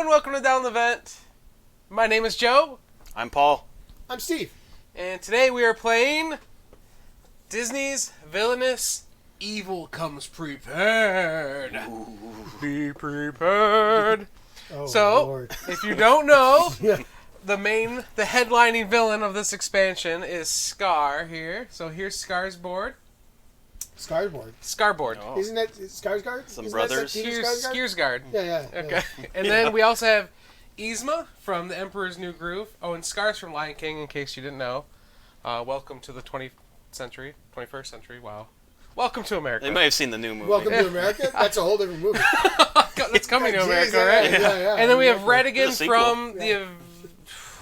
and welcome to Down the Vent. My name is Joe. I'm Paul. I'm Steve. And today we are playing Disney's Villainous. Evil comes prepared. Ooh. Be prepared. Oh, So, Lord. if you don't know, Yeah. the headlining villain of this expansion is Scar here. So here's Scar's board. Skarsgård. Scarboard. Oh. Isn't that Skarsgård? Some Isn't brothers. That Peter Here's Skarsgård? Skiersgard. Yeah. Okay. And then we also have Yzma from The Emperor's New Groove. Oh, and Scar's from Lion King, in case you didn't know. Welcome to the 21st century. Wow. Welcome to America. They might have seen the new movie. Welcome to America? That's a whole different movie. That's coming to Jeez, America, yeah, right? yeah. And then we have The Redigan sequel. from Yeah.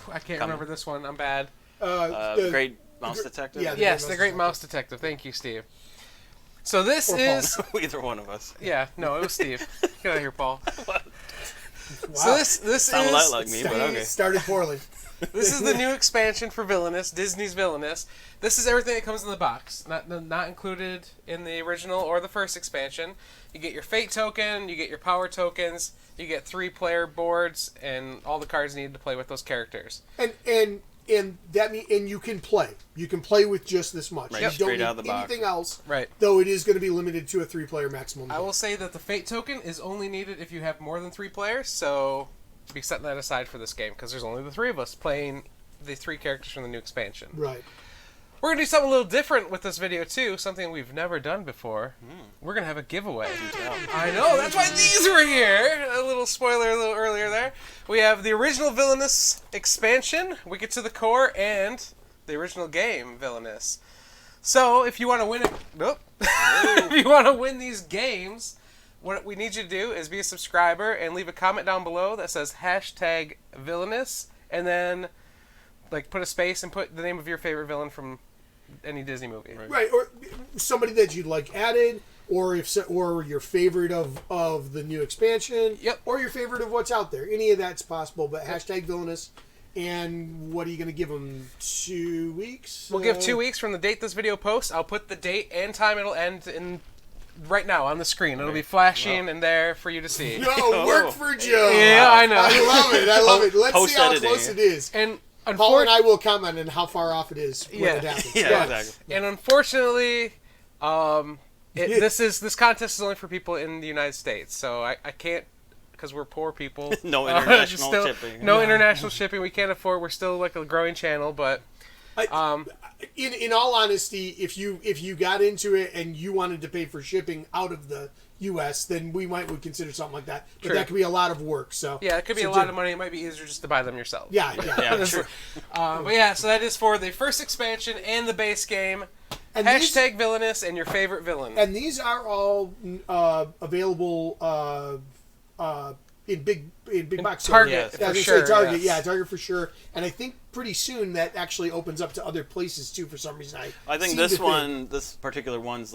the... I can't remember this one. I'm bad. Great Mouse Detective? yeah, Yes, The Great Mouse Detective. Thank you, Steve. So this Or Paul. is... Either one of us. Yeah, no, it was Steve. Get out of here, Paul. Wow. So this Sound a is... lot like me, but okay. Started poorly. This is the new expansion for Villainous, Disney's Villainous. This is everything that comes in the box, not included in the original or the first expansion. You get your Fate token, you get your Power tokens, you get 3-player boards, and all the cards needed to play with those characters. And that mean and you can play. You can play with just this much. Right, You don't straight need out of the box. anything else. Right. Though it is going to be limited to a 3-player maximum. I will say that the Fate token is only needed if you have more than 3 players, so be setting that aside for this game, because there's only the 3 of us playing the 3 characters from the new expansion. Right. We're going to do something a little different with this video, too. Something we've never done before. We're going to have a giveaway. I know, that's why these were here. A little spoiler a little earlier there. We have the original Villainous expansion, Wicked to the Core, and the original game, Villainous. So, if you want to win it... Nope. If you want to win these games, what we need you to do is be a subscriber and leave a comment down below that says #Villainous, and then put a space and put the name of your favorite villain from any Disney movie. Right. Or somebody that you'd like added, or or your favorite of the new expansion. Yep. Or your favorite of what's out there. Any of that's possible. But #Villainous. And what are you going to give them? 2 weeks? We'll give 2 weeks from the date this video posts. I'll put the date and time it'll end in right now on the screen. It'll be flashing in there for you to see. No, work for Joe. Yeah, I know. I love it. Let's see how Post-editing. close it is. And Paul and I will comment on how far off it is when Yeah. it happens. Yeah, Go exactly. And unfortunately, this contest is only for people in the United States, so I can't, because we're poor people. No international shipping. No international shipping. We can't afford. We're still like a growing channel, but In all honesty, if you got into it and you wanted to pay for shipping out of the U.S., then we would consider something like that. But True. that could be a lot of work. So yeah, it could be a lot of money. It might be easier just to buy them yourself. Yeah. Yeah, true. But yeah, so that is for the first expansion and the base game. And #Villainous and your favorite villain. And these are all available in big box Target, stores. for I was gonna sure, say Target, yes. yeah, Target for sure. And I think pretty soon that actually opens up to other places too. For some reason, I think this particular one's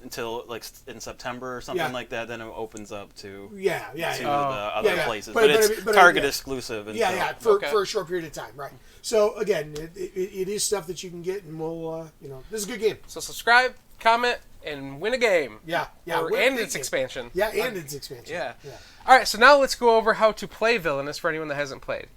until in September or something like that. Then it opens up to the other places, But it's but Target exclusive. Until, for a short period of time, right? So again, it is stuff that you can get, and we'll this is a good game. So subscribe, comment, and win a game. Yeah. And its expansion. Yeah, and its expansion. Yeah. All right, so now let's go over how to play Villainous for anyone that hasn't played.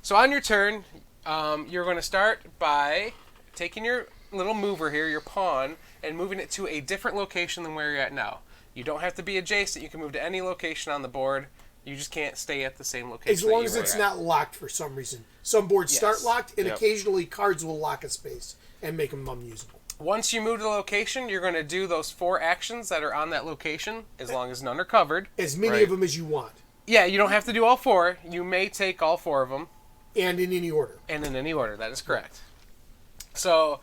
So on your turn, you're going to start by taking your little mover here, your pawn, and moving it to a different location than where you're at now. You don't have to be adjacent. You can move to any location on the board. You just can't stay at the same location. As long as it's not locked for some reason. Some boards start locked, and occasionally cards will lock a space and make them unusable. Once you move to the location, you're going to do those 4 actions that are on that location, as long as none are covered. As many of them as you want. Yeah, you don't have to do all 4. You may take all 4 of them. And in any order. And in any order, that is correct. So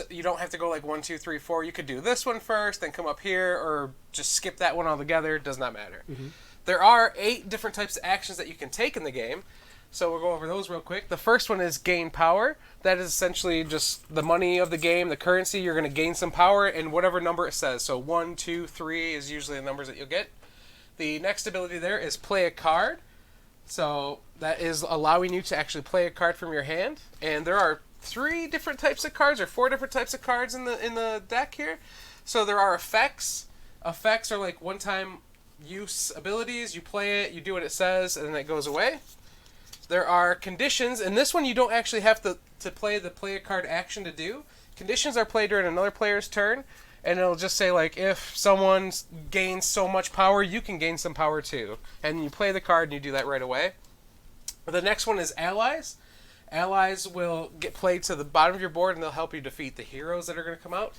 you don't have to go 1, 2, 3, 4. You could do this one first, then come up here, or just skip that one altogether. It does not matter. Mm-hmm. There are 8 different types of actions that you can take in the game. So we'll go over those real quick. The first one is gain power. That is essentially just the money of the game, the currency. You're going to gain some power in whatever number it says. So 1, 2, 3 is usually the numbers that you'll get. The next ability there is play a card. So that is allowing you to actually play a card from your hand. And there are 3 different types of cards, or 4 different types of cards in the deck here. So there are effects. Effects are one-time use abilities. You play it, you do what it says, and then it goes away. There are conditions, and this one you don't actually have to play the play a card action to do. Conditions are played during another player's turn, and it'll just say, like, if someone gains so much power, you can gain some power too. And you play the card, and you do that right away. The next one is allies. Allies will get played to the bottom of your board, and they'll help you defeat the heroes that are going to come out.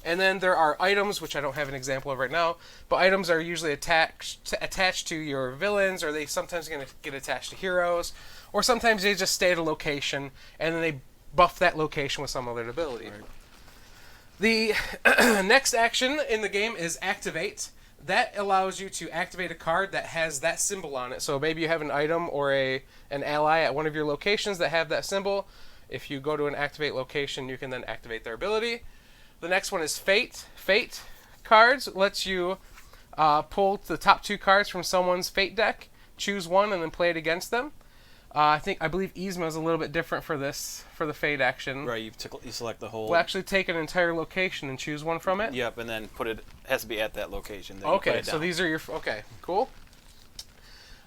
And then there are items, which I don't have an example of right now, but items are usually attached to your villains, or they sometimes going to get attached to heroes, or sometimes they just stay at a location, and then they buff that location with some other ability. Right. The next action in the game is activate. That allows you to activate a card that has that symbol on it. So maybe you have an item or an ally at one of your locations that have that symbol. If you go to an activate location, you can then activate their ability. The next one is Fate. Fate cards lets you pull the top 2 cards from someone's Fate deck, choose one, and then play it against them. I believe Yzma is a little bit different for this, for the Fate action. Right, you select the whole... We'll actually take an entire location and choose one from it. Yep, and then it has to be at that location. Then okay, so these are your... Okay, cool.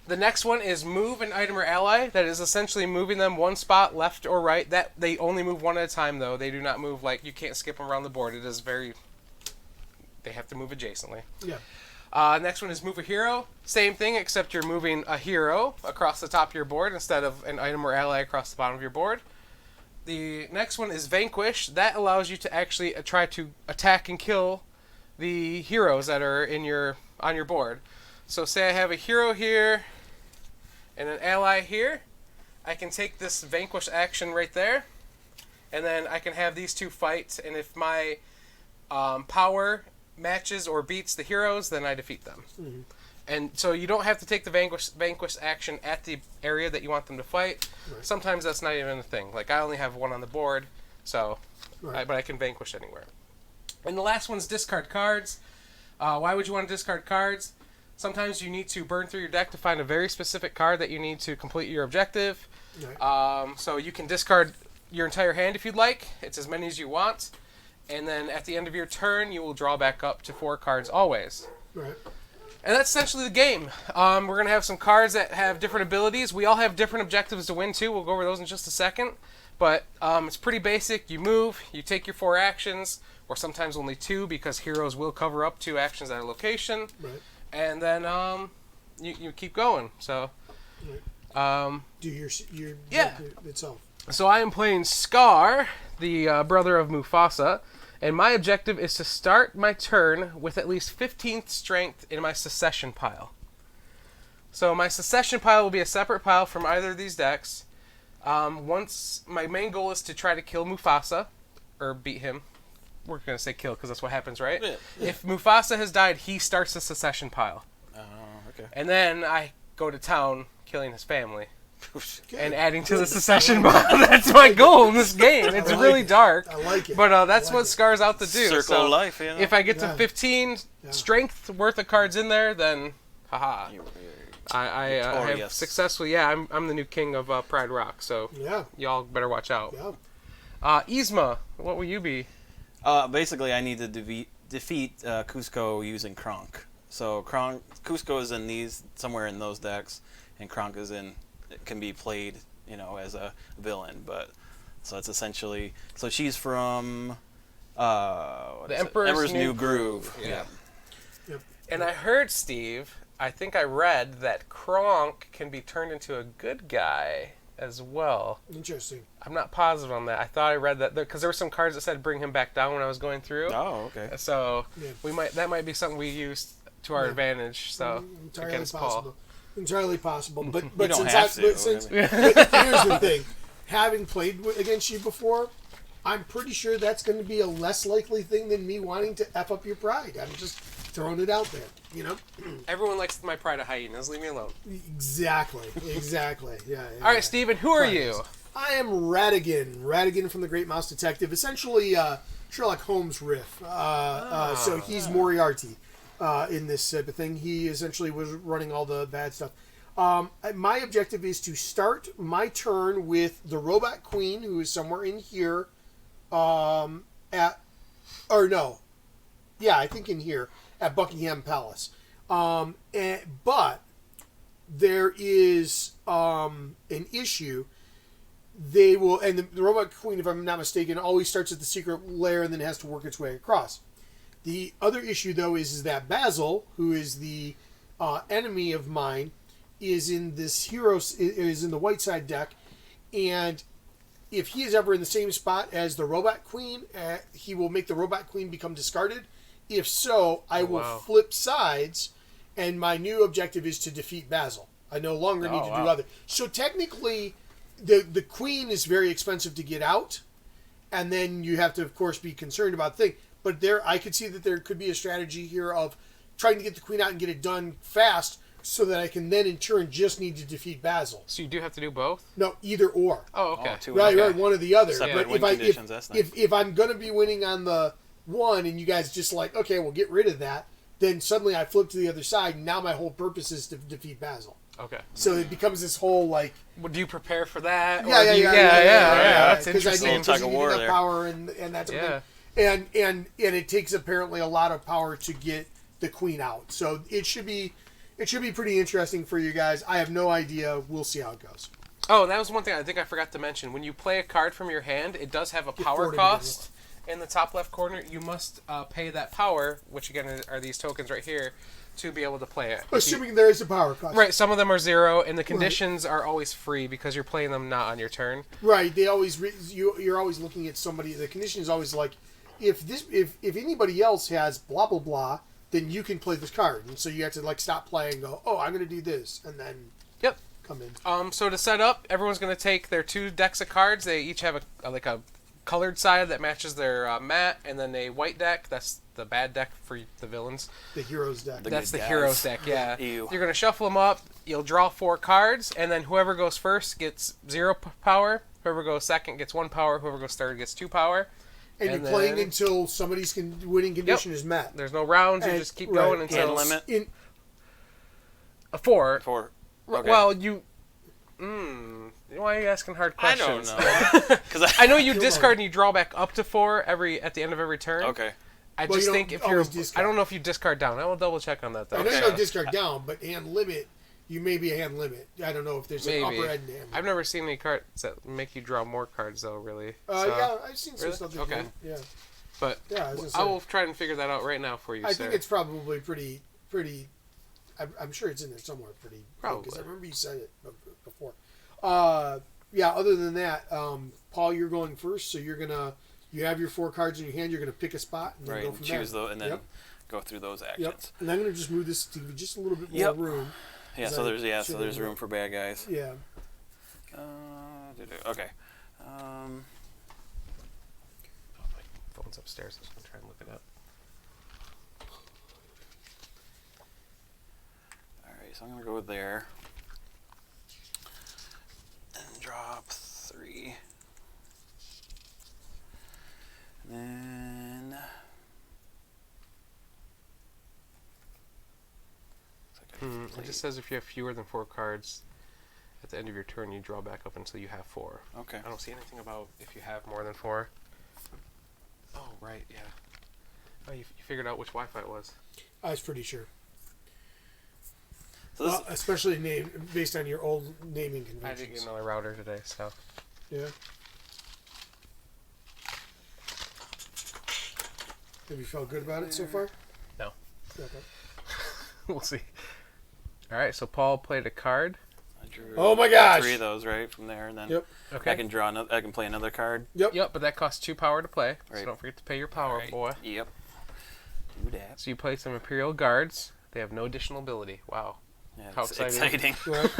The next one is move an item or ally. That is essentially moving them one spot, left or right. That they only move one at a time, though. They do not move, like, you can't skip them around the board. It is very... They have to move adjacently. Yeah. Next one is move a hero. Same thing, except you're moving a hero across the top of your board instead of an item or ally across the bottom of your board. The next one is vanquish. That allows you to actually try to attack and kill the heroes that are on your board. So say I have a hero here and an ally here. I can take this vanquish action right there, and then I can have these 2 fight, and if my power matches or beats the heroes, then I defeat them. Mm-hmm. And so you don't have to take the vanquish action at the area that you want them to fight. Right. Sometimes that's not even a thing. Like, I only have 1 on the board, so right. But I can vanquish anywhere. And the last one's discard cards. Why would you want to discard cards? Sometimes you need to burn through your deck to find a very specific card that you need to complete your objective. Right. So you can discard your entire hand if you'd like. It's as many as you want. And then at the end of your turn, you will draw back up to 4 cards always. Right. And that's essentially the game. We're going to have some cards that have different abilities. We all have different objectives to win, too. We'll go over those in just a second. But it's pretty basic. You move, you take your 4 actions, or sometimes only 2, because heroes will cover up 2 actions at a location. Right. And then you keep going. So, right. Do your itself. So I am playing Scar, the brother of Mufasa. And my objective is to start my turn with at least 15th strength in my secession pile. So my secession pile will be a separate pile from either of these decks. Once my main goal is to try to kill Mufasa, or beat him. We're going to say kill because that's what happens, right? Yeah. If Mufasa has died, he starts the secession pile. Oh, okay. And then I go to town killing his family. And adding to the secession pile. That's my goal in this game. It's really dark. I like it. But that's what Scar's out to do. Circle of life, yeah. If I get to 15 strength worth of cards in there, then haha. I have successfully, I'm the new king of Pride Rock, so y'all better watch out. Yeah. Yzma, what will you be? Basically, I need to defeat Cusco using Kronk. So Cusco is somewhere in those decks, and Kronk is it can be played, as a villain. But so it's essentially, so she's from the Emperor's New Groove. Yeah. Yep. And I heard, Steve, I think I read that Kronk can be turned into a good guy as well. Interesting. I'm not positive on that. I thought I read that because there were some cards that said bring him back down when I was going through. Oh, okay. So that might be something we use to our advantage. So entirely against possible. Paul. Entirely possible. But here's the thing, having played against you before, I'm pretty sure that's going to be a less likely thing than me wanting to F up your pride. I'm just throwing it out there, Everyone likes my pride of hyenas. Leave me alone. Exactly. Yeah. All right, Steven, who are you? I am Ratigan from the Great Mouse Detective. Essentially, Sherlock Holmes riff. So he's Moriarty in this type of thing. He essentially was running all the bad stuff. My objective is to start my turn with the Robot Queen, who is somewhere in here. I think in here at Buckingham Palace. But there is an issue. They will, and the Robot Queen, if I'm not mistaken, always starts at the secret lair and then has to work its way across. The other issue, though, is that Basil, who is the enemy of mine, is in the white side deck, and if he is ever in the same spot as the Robot Queen, he will make the Robot Queen become discarded. If so, I will flip sides, and my new objective is to defeat Basil. I no longer need to do other. So technically, the Queen is very expensive to get out, and then you have to, of course, be concerned about things. But I could see that there could be a strategy here of trying to get the Queen out and get it done fast, so that I can then in turn just need to defeat Basil. So you do have to do both? No, either or. Oh, okay. Right, one or the other. Separate but if I'm going to be winning on the one and you guys just like, okay, we'll get rid of that, then suddenly I flip to the other side and now my whole purpose is to defeat Basil. Okay. So it becomes this whole like... Well, do you prepare for that? Yeah. That's interesting. Because you need that power and that sort of thing. And it takes apparently a lot of power to get the Queen out. So it should be pretty interesting for you guys. I have no idea. We'll see how it goes. Oh, that was one thing I think I forgot to mention. When you play a card from your hand, it does have a power cost in the top left corner. You must pay that power, which again are these tokens right here, to be able to play it. Assuming there is a power cost. Right, some of them are 0, and the conditions are always free because you're playing them not on your turn. Right, they always you're always looking at somebody. The condition is always like, if anybody else has blah blah blah, then you can play this card, and so you have to like stop playing and go, oh, I'm going to do this, and then come in. So to set up, everyone's going to take their 2 decks of cards. They each have a colored side that matches their mat, and then a white deck. That's the bad deck for the villains. The heroes deck. That's the heroes deck. Yeah. Ew. You're going to shuffle them up. You'll draw 4 cards, and then whoever goes first gets 0 power. Whoever goes second gets 1 power. Whoever goes third gets 2 power. And you're playing until somebody's winning condition is met. There's no rounds. You just keep going until... And limit? A 4. 4. Okay. Well, you... why are you asking hard questions? I don't know. Cause I know you discard and you draw back up to 4 at the end of every turn. Okay. I just think if you're... I don't know if you discard down. I will double check on that, though. I know you don't discard down, but hand limit... You may be a hand limit. I don't know if there's an upper end hand limit. I've never seen any cards that make you draw more cards, though, really. Yeah, I've seen some stuff that okay. Yeah. But I will try and figure that out right now for you, I think it's probably pretty... I'm sure it's in there somewhere pretty... Probably. Because I remember you said it before. Other than that, Paul, you're going first, so you're going to... You have your 4 cards in your hand, you're going to pick a spot and then go from there. Choose those, and then go through those actions. Yep. And I'm going to just move this to just a little bit more room. Yeah, so there's room for bad guys. Yeah. Okay. My phone's upstairs. I was going to try and look it up. Alright, so I'm going to go there. And drop 3. And then... It just says if you have fewer than 4 cards at the end of your turn, you draw back up until you have 4. Okay. I don't see anything about if you have more than 4. Oh, right, yeah. Oh, you figured out which Wi-Fi it was. I was pretty sure. So especially based on your old naming conventions. I didn't get another router today, so... Yeah. Have you felt good about it so far? No. Okay. We'll see. Alright, so Paul played a card. I drew oh my gosh! 3 of those, right, from there, and then Okay. I can draw another. I can play another card. Yep, but that costs 2 power to play, Right. so don't forget to pay your power, boy. Yep. Do that. So you play some Imperial Guards. They have no additional ability. Wow. Yeah, How it's exciting. Right.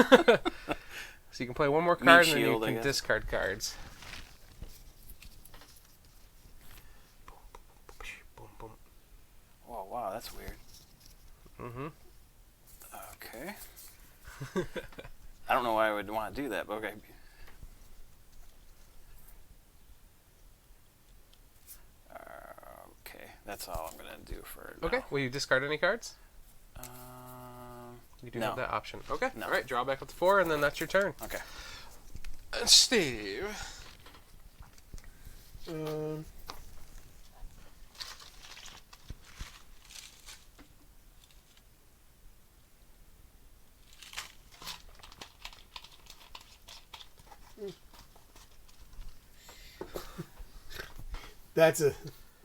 So you can play one more card and then shield, you I can guess. discard cards. Whoa, wow, that's weird. Mm-hmm. Okay. I don't know why I would want to do that, but okay. Okay, that's all I'm going to do for now. Okay, will you discard any cards? You do no. have that option. Okay, No. alright, draw back up to 4 and then that's your turn. Okay. And Steve.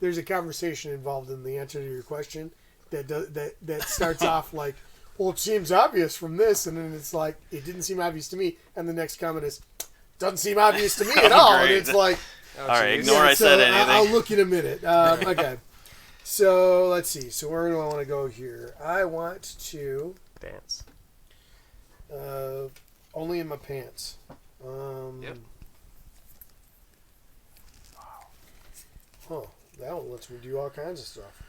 There's a conversation involved in the answer to your question that starts off like, well, it seems obvious from this, and then it's like, it didn't seem obvious to me, and the next comment is, doesn't seem obvious to me at all, and it's like, all right, ignore I said anything. I'll look in a minute. Okay, so let's see. So where do I want to go here? I want to dance. Only in my pants. Yep. Huh. That one lets me do all kinds of stuff.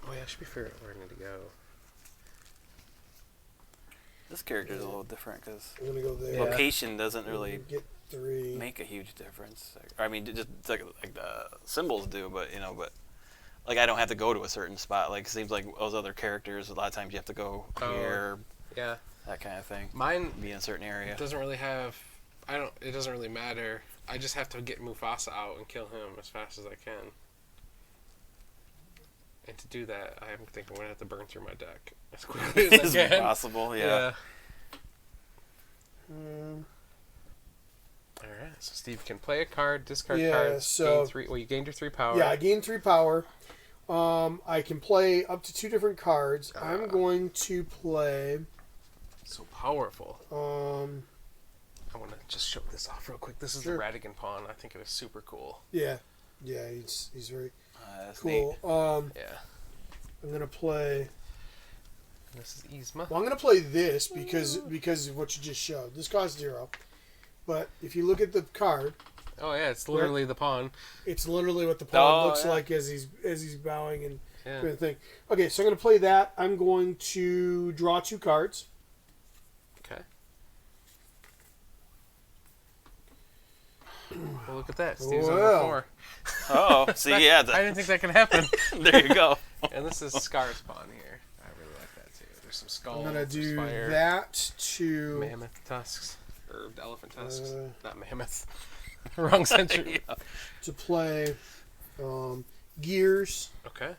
Oh yeah, I should be figuring out where I need to go. This character is a little different because I'm gonna go there. location doesn't really get 3. make a huge difference. I mean, just like the symbols do, but like I don't have to go to a certain spot. Like it seems like those other characters, a lot of times you have to go here. Yeah. That kind of thing. Mine be in a certain area. Doesn't really have. It doesn't really matter. I just have to get Mufasa out and kill him as fast as I can. And to do that, I think I'm gonna have to burn through my deck as quickly as I can. Possible, yeah. All right, so Steve can play a card, discard Yeah, cards, so- gain 3. Well, you gained your 3 power. Yeah, I gained 3 power. I can play up to 2 different cards. I'm going to play. So powerful. I I want to just show this off real quick. This is Sure. the Radigan pawn. I think it was super cool. Yeah, he's very That's cool. neat. Yeah. I'm gonna play. This is Yzma. Well, I'm gonna play this because of what you just showed. This costs 0, but if you look at the card, Oh yeah, it's literally the pawn. it's literally what the pawn looks yeah. like as he's bowing and Yeah. doing the thing. Okay, so I'm gonna play that. I'm going to draw 2 cards. Okay. Well, look at that. Steve's on Wow. 4. Oh, see, yeah. I didn't think that could happen. There you go. And this is Scar's pawn here. I really like that too. There's some skulls. I'm gonna do fire, that to mammoth tusks or elephant tusks, Uh, not mammoth. Wrong century. to play gears. Okay.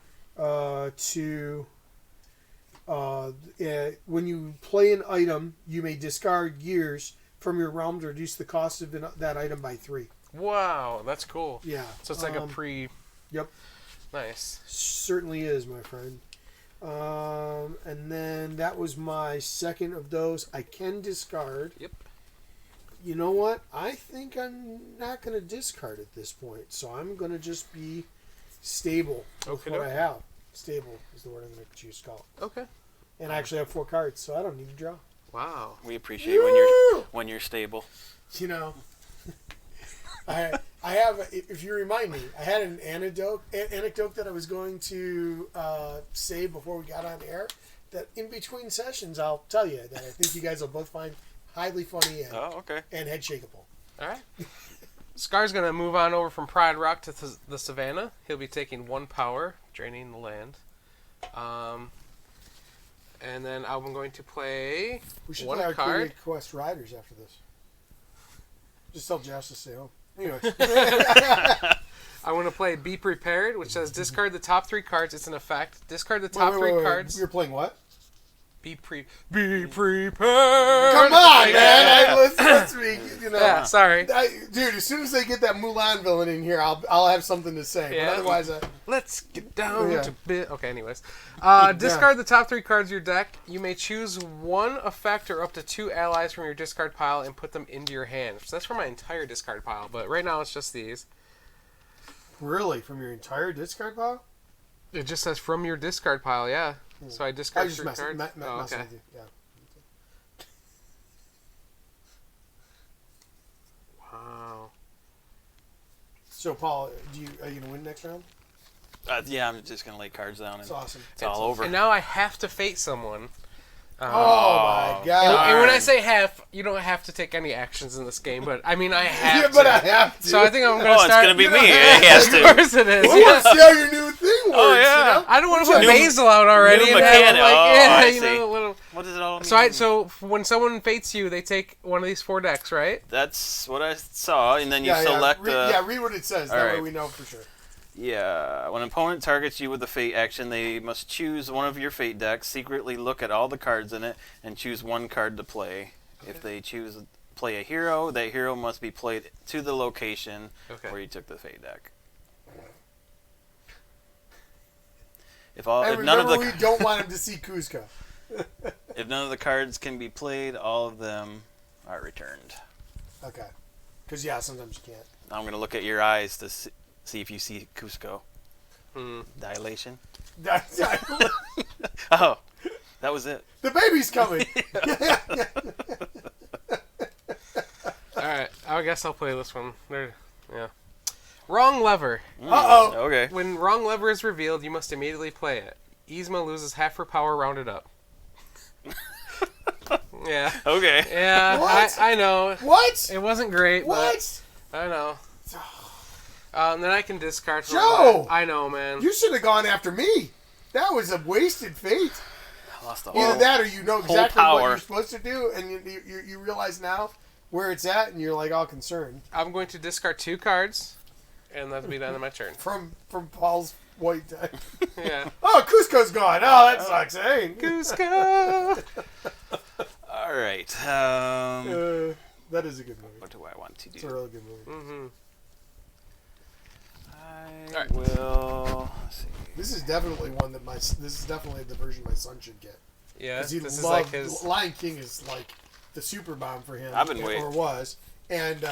When you play an item, you may discard gears from your realm to reduce the cost of that item by 3. Wow, that's cool. Yeah. So it's like a pre. Yep. Nice. Certainly is, my friend. And then that was my second of those. I can discard. Yep. You know what? I think I'm not going to discard at this point. So I'm going to just be stable with what I have. Stable is the word I'm going to choose to call it. Okay. And I actually have 4 cards, so I don't need to draw. Wow. We appreciate when you're stable. You know, I have. If you remind me, I had an anecdote that I was going to say before we got on air. That in between sessions, I'll tell you that I think you guys will both find highly funny and head shakeable. All right. Scar's going to move on over from Pride Rock to the Savannah. He'll be taking 1 power, draining the land. And then I'm going to play We should 1 play card. Arcadia Quest Riders after this. Just tell Josh to stay home. Anyways. I want to play Be Prepared, which says discard the top 3 cards. It's an effect. Discard the top 3 cards. You're playing what? Be prepared. Come on, man! Let's be, Yeah, sorry. Dude, as soon as they get that Mulan villain in here, I'll have something to say. Yeah. But otherwise, Let's get down Yeah. to bit. Okay, anyways. Discard the top 3 cards of your deck. You may choose 1 effect or up to 2 allies from your discard pile and put them into your hand. So that's for my entire discard pile, but right now it's just these. really, from your entire discard pile? It just says from your discard pile, yeah. So I discard 3 cards. messing Okay. with you. Yeah. Wow. So, Paul, are you gonna win next round? Yeah, I'm just going to lay cards down. That's And awesome. it's all over. And now I have to fate someone. Oh my god! And when I say have, you don't have to take any actions in this game, but I mean I have Yeah, but to. I have to. So I think I'm going to Oh, it's start. going to be me. know, He has Of to. course it is. Well, Yeah. let's see how your new thing works. Oh, yeah. You know? I don't want to put New- Basil out already new and have mechanic. like, Oh, yeah, I you see. know, a little. What does it all mean? So when someone fates you, they take one of these 4 decks, right? That's what I saw, and then you Yeah, select read what it says. That way Alright. we know for sure. Yeah, when an opponent targets you with a fate action, they must choose one of your fate decks, secretly look at all the cards in it, and choose 1 card to play. If they choose play a hero, that hero must be played to the location where you took the fate deck. If And none of remember, the we don't want him to see Kuzco. if none of the cards can be played, all of them are returned. Okay. Because, yeah, sometimes you can't. Now I'm going to look at your eyes to see if you see Cusco. Hmm. Dilation. The Oh, that was it. baby's coming. All right, I guess I'll play this one. Yeah. Wrong lever. Uh-oh. Okay. When wrong lever is revealed, you must immediately play it. Yzma loses half her power rounded up. Yeah. Okay. Yeah, What? I know. What? It wasn't great, What? but I know. Then I can discard from Joe! that. I know, man. You should have gone after me. That was a wasted fate. I lost the Either whole. that or you know exactly what power. you're supposed to do, and you realize now where it's at, and you're like all concerned. I'm going to discard 2 cards, and that'll be the end of my turn. From Paul's white deck. Yeah. Oh, Cusco's gone. Oh, that sucks, eh? Cusco! All right. That is a good movie. What do I want to do? It's a really good movie. Mm-hmm. I Alright. will. Let's see. This is definitely one that this is definitely the version my son should get. Yeah, Because he this is loved like his... Lion King is like the super bomb for him. I've been waiting. Or was. And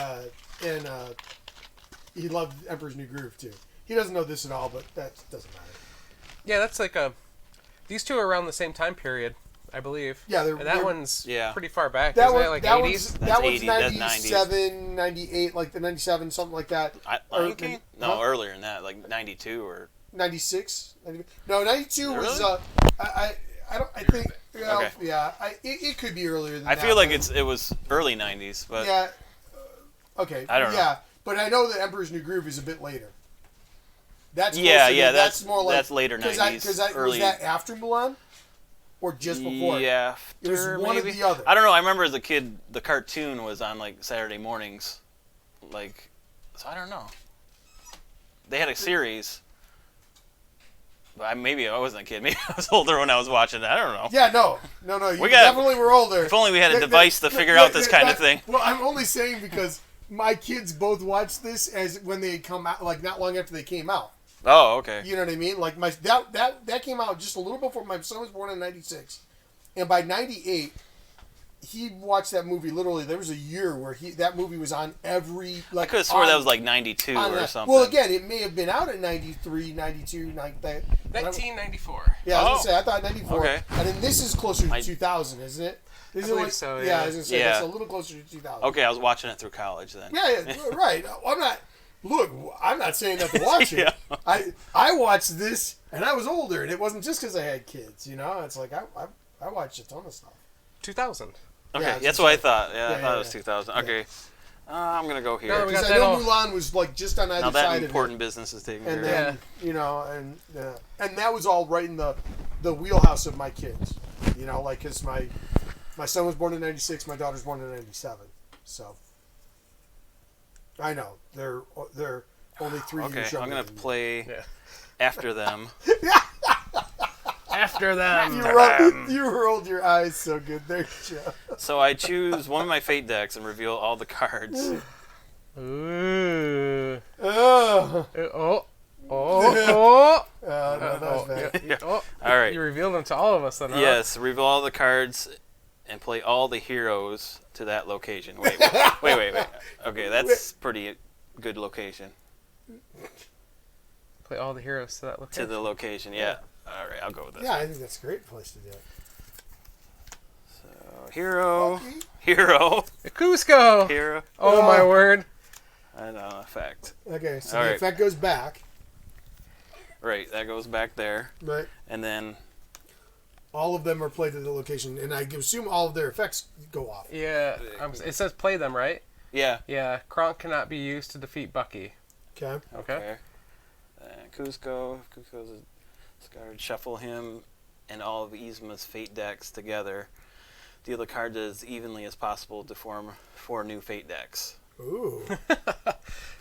he loved Emperor's New Groove too. He doesn't know this at all, but that doesn't matter. Yeah, that's like a... These two are around the same time period, I believe. Yeah, And that one's Yeah. pretty far back. That Isn't one, it like that 80s? one's, That's that one's 80, that's 97, 98, like the 97, something like that. Lion King? No, Huh? earlier than that, like 92 or. 96? No, 92 was, Really? I think, well, Okay. yeah, it could be earlier than I that. feel like but- it was early 90s, but Yeah, okay. I don't know. Yeah, but I know that Emperor's New Groove is a bit later. That's yeah, closer to- yeah, that's more like that's later 90s. Because early. was that after Milan, or just before? Yeah, It was one or maybe? the other. I don't know. I remember as a kid, the cartoon was on like Saturday mornings, like. So I don't know. They had a series. But maybe I wasn't a kid. Maybe I was older when I was watching it. I don't know. Yeah, no. You We got- definitely were older. If only we had a device to figure out this kind of thing. Well, I'm only saying because my kids both watched this as when they come out, like not long after they came out. Oh, okay. You know what I mean? Like that came out just a little before my son was born in '96, and by '98, he watched that movie. Literally, there was a year where that movie was on every. Like, I could have swore that was like 92 or something. Well, again, it may have been out in '93, '92, like that. 1994. Yeah, I was Oh. gonna say I thought '94. Okay. And then this is closer to 2000, isn't it? Is I it believe like, so, Yeah, yeah. I was gonna say Yeah. that's a little closer to 2000. Okay, I was watching it through college then. Yeah, right. I'm not. Look, I'm not saying that to watch it. Yeah. I watched this, and I was older, and it wasn't just because I had kids. You know, it's like I watched a ton of stuff. 2000. Okay, Yeah, that's what I thought. Yeah, Yeah, I thought yeah, it was 2000. Okay. I'm going to go here. No, we got Because I that know all- Mulan was like just on either Now side that of important it, business is taken and care of. then you know, and that was all right in the wheelhouse of my kids. You know, like because my son was born in '96, my daughter's born in '97, so I know they're only 3 Okay, years younger. I'm going to than me. play Yeah. after them. After them. You rolled your eyes so good there, Joe. So I choose one of my fate decks and reveal all the cards. Ooh. Oh, Oh. Oh. no, that was bad. Yeah. Oh. All right. You revealed them to all of us then, huh? Yes, reveal all the cards and play all the heroes to that location. Wait. Okay, that's pretty good location. Play all the heroes to that To location. the location, yeah. All right, I'll go with this. Yeah, I think that's a great place to do it. So, hero, Okay. hero, Cusco! hero. Oh my word. And effect. Okay, so All the right. effect goes back, Right, that goes back there. right? And then, All of them are played to the location, and I assume all of their effects go off. Yeah. It says play them, right? yeah. Yeah. Kronk cannot be used to defeat Bucky. Okay. Okay. And Cusco's discard, shuffle him and all of Yzma's fate decks together. Deal the card as evenly as possible to form 4 new fate decks. Ooh.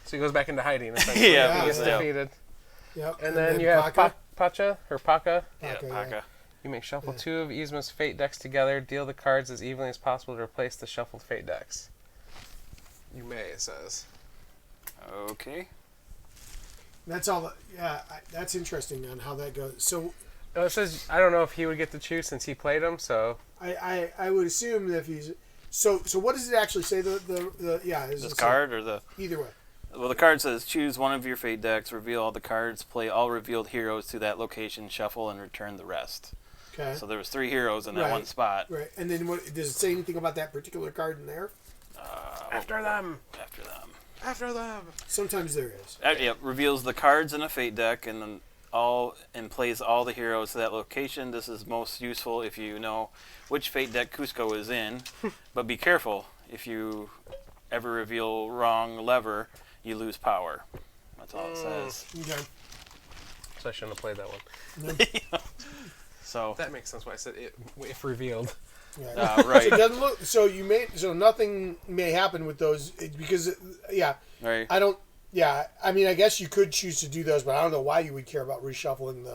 So he goes back into hiding. Essentially. Yeah, He gets yeah. defeated. Yep. And then you have Paca. Pacha or Paka. Yeah, Okay, Paka. You may shuffle 2 of Yzma's fate decks together. Deal the cards as evenly as possible to replace the shuffled fate decks. You may, it says. Okay. That's all. That's interesting on how that goes. So Oh, it says I don't know if he would get to choose since he played them. So I would assume that if he's so what does it actually say? This card or the either way. Well, the card says choose one of your fate decks, reveal all the cards, play all revealed heroes to that location, shuffle, and return the rest. Okay. So there was 3 heroes in that one spot. Right. And then what does it say anything about that particular card in there? after them. After them. After them. Sometimes there is. Yep. Reveals the cards in a fate deck and then plays all the heroes to that location. This is most useful if you know which fate deck Cusco is in, but be careful if you ever reveal wrong lever. You lose power. That's all it says. Okay. So I shouldn't have played that one. So that makes sense why I said it, if revealed. Yeah. right. So it doesn't look. So nothing may happen with those because Right. I don't. Yeah. I mean, I guess you could choose to do those, but I don't know why you would care about reshuffling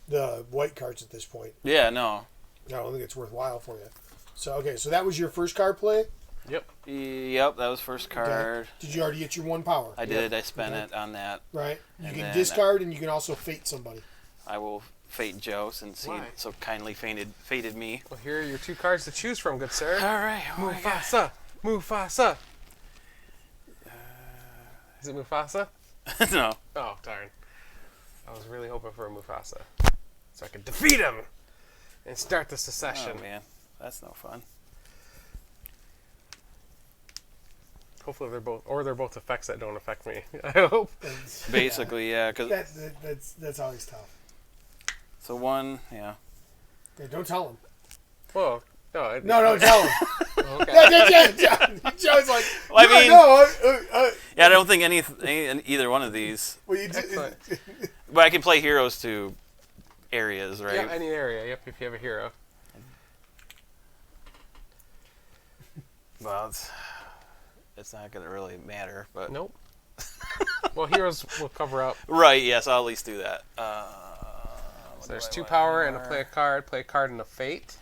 the white cards at this point. Yeah. No. I don't think it's worthwhile for you. So okay. So that was your first card play. Yep. That was first card. Okay. Did you already get your 1 power? I did. I spent it on that. Right. You And can then discard and you can also fate somebody. I will fate Joe since he so kindly fated me. Well, here are your 2 cards to choose from, good sir. All right. Mufasa. Mufasa. Is it Mufasa? No. Oh, darn. I was really hoping for a Mufasa. So I could defeat him and start the secession. Oh, man. That's no fun. Hopefully they're both effects that don't affect me. I hope. Basically, yeah. Cause that's always tough. So 1, yeah. Yeah, don't tell him. Well, no. No, tell him. Okay. Joe's like, Well, I mean, yeah, I don't think either one of these. Well, you Excellent. But I can play heroes to areas, right? Yeah, any area. Yep, if you have a hero. Well, it's not going to really matter, but... Nope. Well, heroes will cover up. Right, yes, I'll at least do that. So there's 2 power and a play a card and a fate.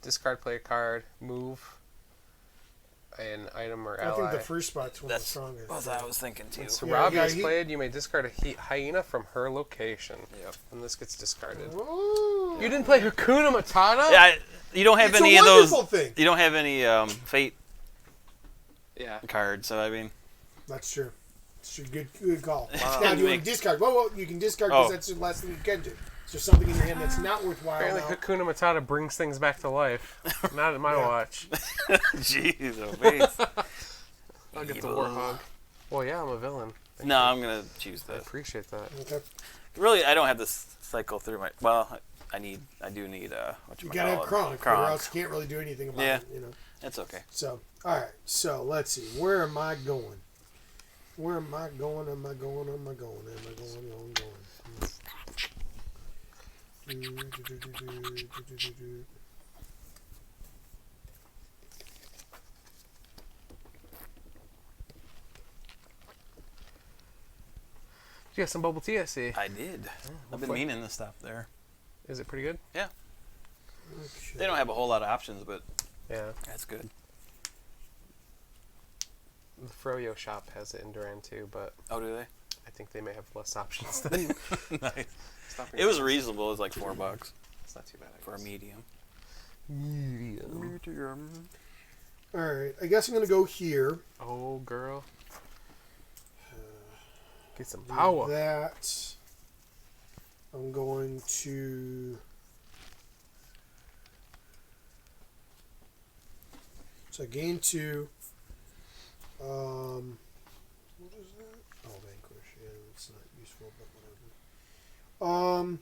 Discard, play a card, move an item or ally. I think the first spot's one of the strongest. That's what I was thinking, too. When Sarabi is played, you may discard a hyena from her location. Yep. And this gets discarded. Ooh. You didn't play Hakuna Matata? Yeah, you don't have It's any a of those... wonderful thing. You don't have any fate Yeah. cards, so I mean... That's true. It's a good call. Wow. Now, do you want to discard? Well, you can discard because that's the last thing you can do. So something in your hand that's not worthwhile. Apparently Hakuna Matata brings things back to life. Not at my watch. Jeez, oh, base. I'll get the Warhog. Well, yeah, I'm a villain. No, I'm going to choose I this. appreciate that. Okay. Really, I don't have to cycle through my... Well, I do need... You gotta have Kronk, or else you can't really do anything about it. You know. That's okay. So, all right. So let's see. Where am I going? Where am I going? Am I going? Am I going? Am I going? You got some bubble tea, I see. I did. I've been meaning to stop there. Is it pretty good? Yeah. Okay. They don't have a whole lot of options, but Yeah. that's good. The Froyo shop has it in Duran too, but Oh, do they? I think they may have less options than. Nice. Stop It was reasonable. It was like $4 It's not too bad. I for a guess. medium. All right. I guess I'm gonna go here. Oh, girl. Get some Do power. that. I'm going to. So I gain 2. What is that? Oh, Vanquish. Yeah, it's not useful, but whatever.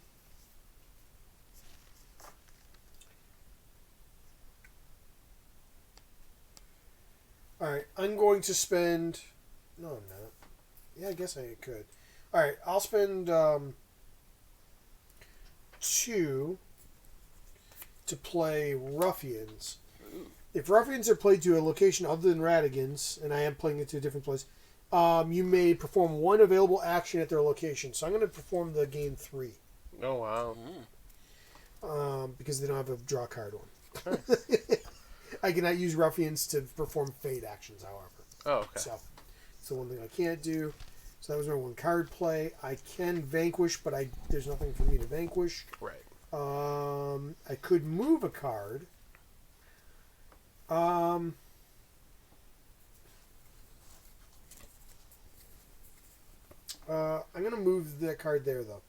All right, I'm going to spend. No, I'm not. Yeah, I guess I could. All right, I'll spend 2 to play Ruffians. If Ruffians are played to a location other than Radigan's, and I am playing it to a different place, you may perform 1 available action at their location. So I'm going to perform the gain 3. Oh, wow. Because they don't have a draw card one. Nice. I cannot use Ruffians to perform fate actions, however. Oh, okay. So it's the one thing I can't do. So that was my 1 card play. I can vanquish, but there's nothing for me to vanquish. Right. I could move a card. I'm going to move that card there, though.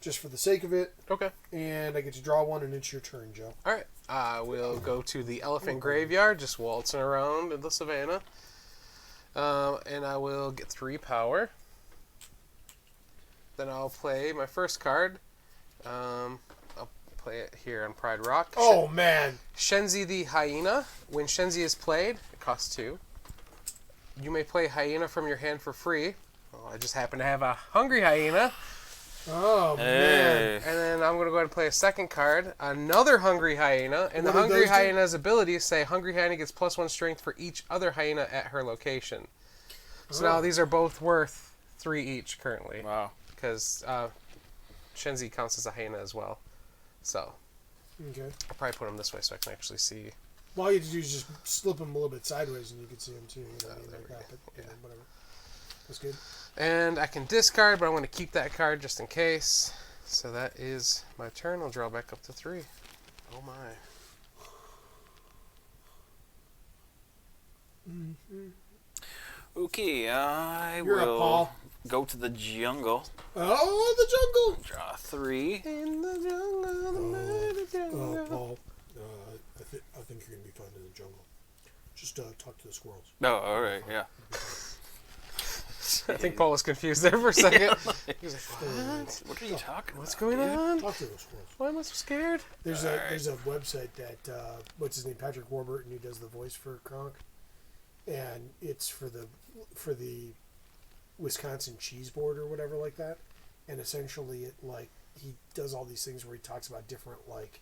Just for the sake of it. Okay. And I get to draw one, and it's your turn, Joe. All right. We'll go to the elephant graveyard, just waltzing around in the savannah. And I will get 3 power. Then I'll play my first card. I'll play it here on Pride Rock. Oh, man. Shenzi the Hyena. When Shenzi is played, it costs 2. You may play Hyena from your hand for free. Oh, I just happen to have a Hungry Hyena. Oh, man. And then I'm going to go ahead and play a second card. Another Hungry Hyena. And What the do Hungry those do? Hyena's abilities say Hungry Hyena gets +1 strength for each other hyena at her location. So now these are both worth 3 each currently. Wow. Because Shenzi counts as a hyena as well. So Okay. I'll probably put them this way so I can actually see. Well, all you have to do is just slip them a little bit sideways, and you can see them, too. You know, Oh, there we go. yeah, whatever. That's good. And I can discard, but I want to keep that card just in case. So that is my turn. I'll draw back up to 3. Oh my. Okay, I You're up, will Paul. go to the jungle. Oh, the jungle! Draw 3. In the jungle, the mighty jungle. Paul, I think you're going to be fine in the jungle. Just talk to the squirrels. Oh, all right, yeah. I think Paul was confused there for a second. He was like, what? What are you talking What's about? going on? Talk to those squirrels. Why am I so scared? There's a website that what's his name, Patrick Warburton, who does the voice for Kronk, and it's for the Wisconsin cheese board or whatever like that, and essentially it like he does all these things where he talks about different like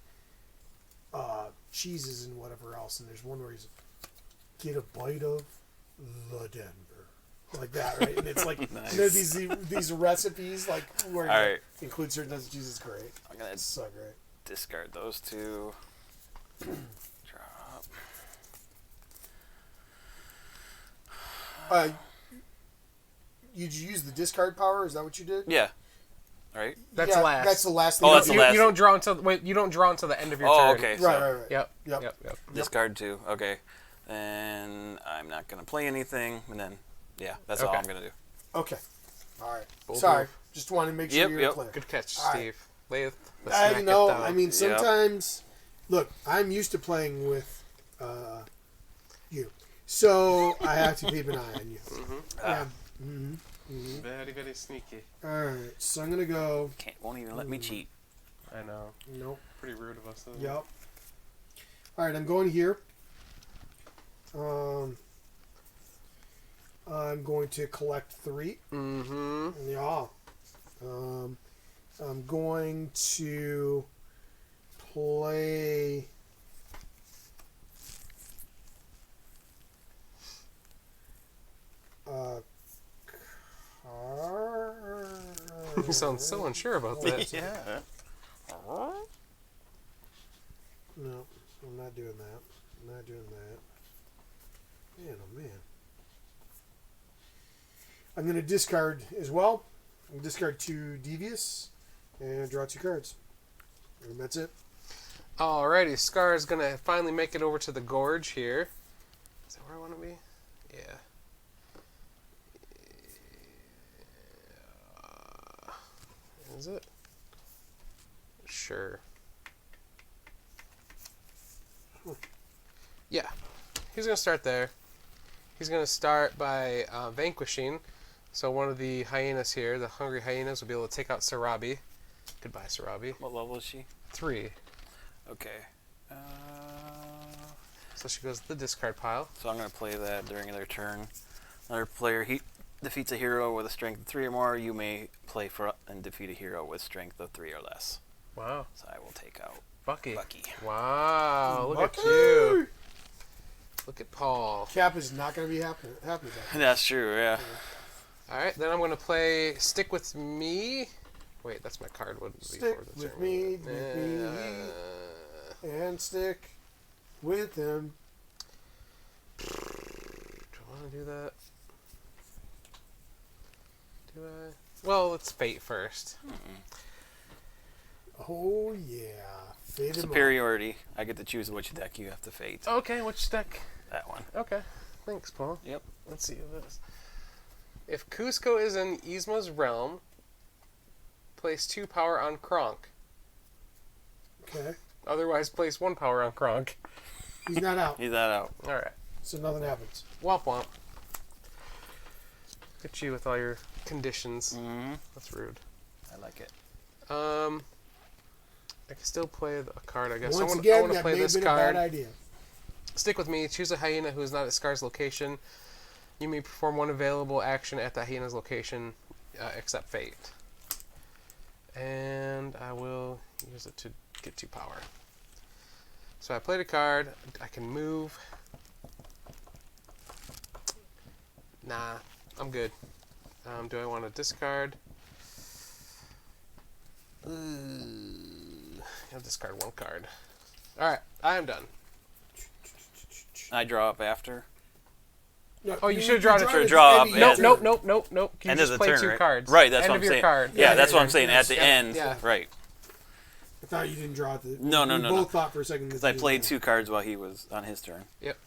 cheeses and whatever else, and there's one where he's get a bite of the Denver. Like that, right? And it's like Nice. you know, these recipes like where All you right. include certain types of cheese. It's great. I'm going It's to so great. discard those 2. Drop. You use the discard power? Is that what you did? Yeah. Right? That's Yeah, last. That's the last thing. Oh, you that's do. the last. You don't draw until you don't draw until the end of your Oh, turn. okay. So Right. Yep. Yep. Yep. discard 2. Okay. And I'm not going to play anything. And then, yeah, that's all Okay. I'm going to do. Okay. All right. Bold Sorry. move. Just wanted to make sure Yep, you're yep. clear. Good catch, All right. Steve. Lay the I smack know. it down. I mean, Yep. sometimes. Look, I'm used to playing with you, so I have to keep an eye on you. Yeah. Very, very sneaky. All right. So I'm gonna go. Won't even let me cheat. I know. Nope. Pretty rude of us. Isn't it? Yep. All right. I'm going here. I'm going to collect 3. Mm-hmm. Yeah. I'm going to play. You sound so unsure about that. Yeah. No, I'm not doing that. I'm not doing that. Man, oh man. I'm going to discard as well. I'm going to discard 2 Devious and draw 2 cards. And that's it. Alrighty, Scar is gonna finally make it over to the gorge here. Is that where I want to be? Yeah. Is it? Sure. Yeah. He's gonna start there. He's gonna start by vanquishing. So one of the hyenas here, the hungry hyenas, will be able to take out Sarabi. Goodbye, Sarabi. What level is she? 3. Okay. So she goes to the discard pile. So I'm going to play that during their turn. Another player defeats a hero with a strength of 3 or more. You may play for and defeat a hero with strength of 3 or less. Wow. So I will take out Bucky. Bucky. Wow, look Bucky! at you. Look at Paul. Cap is not going to be happy about that. That's true, yeah. Alright, then I'm going to play Stick With Me. Wait, that's my card. What would be Stick for the with turn? me, with me. And stick with them. Do I want to do that? Do I? Well, let's fate first. Oh, yeah. Fate Superiority. I get to choose which deck you have to fate. Okay, which deck? That one. Okay. Thanks, Paul. Yep. Let's see this. If Cusco is in Yzma's realm, place 2 power on Kronk. Okay. Otherwise, place 1 power on Kronk. He's not out. He's not out. Alright. So nothing happens. Womp womp. Look at you with all your conditions. Mm-hmm. That's rude. I like it. I can still play a card, I guess. Once I again, want to that play may have this been card. a bad idea. Stick with me. Choose a hyena who is not at Scar's location. You may perform 1 available action at the hyena's location, except fate. And I will use it to get 2 power. So I played a card. I can move. Nah, I'm good. Do I want to discard? I'll discard 1 card. Alright, I am done. I draw up after. No, Oh, you should have drawn it. Should draw up. Nope, Yeah. nope. You End just of the play turn, 2 right? cards. Right, that's End what of I'm your saying. card. Yeah, that's what I'm saying. At the Yeah. end, Yeah. right? I thought you didn't draw it. No. We both thought for a second. Because I played 2 cards while he was on his turn. Yep.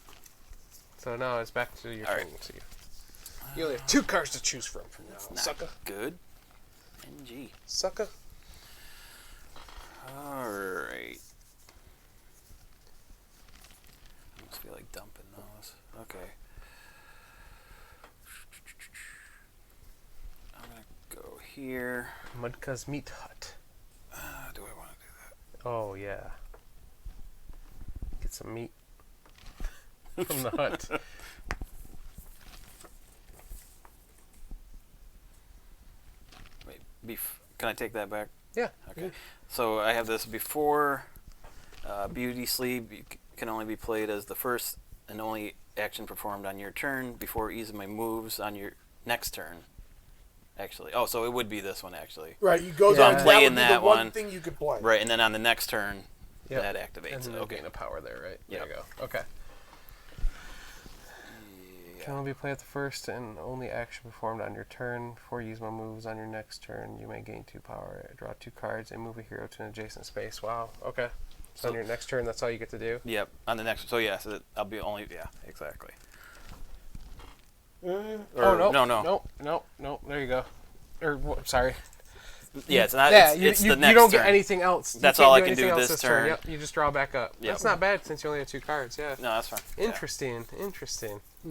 So now it's back to your All turn. right. So you only have 2 cards to choose from now. Not Sucker. good. NG. Sucker. Alright. I almost feel like dumping those. Okay. I'm going to go here. Mudka's Meat Hut. Do I want to do that? Oh, yeah. Get some meat from the hut. Wait, can I take that back? Yeah. Okay. So I have this before Beauty Sleep can only be played as the first and only action performed on your turn before Izumi moves on your next turn. Actually, oh, so it would be this one actually. Right, you go Yeah. down. I'm That playing would be that the one one. thing you could play. Right, and then on the next turn, Yep. that And activates. then Okay. gain a power there, right? Yep. There you go. Okay. Can only be played at the first and only action performed on your turn. Before Yzma moves on your next turn, you may gain 2 power. Draw 2 cards and move a hero to an adjacent space. Wow. Okay. So on your next turn, that's all you get to do? Yep, on the next. So yeah, so I'll be only. Yeah, exactly. Oh, no. No. No. There you go. Or, sorry. Yeah, it's not. Yeah, it's you the next don't turn. get anything else. You That's can't all I do can do anything else this turn. Yep, you just draw back up. Yep. That's not bad since you only have 2 cards, yeah. No, that's fine. Interesting.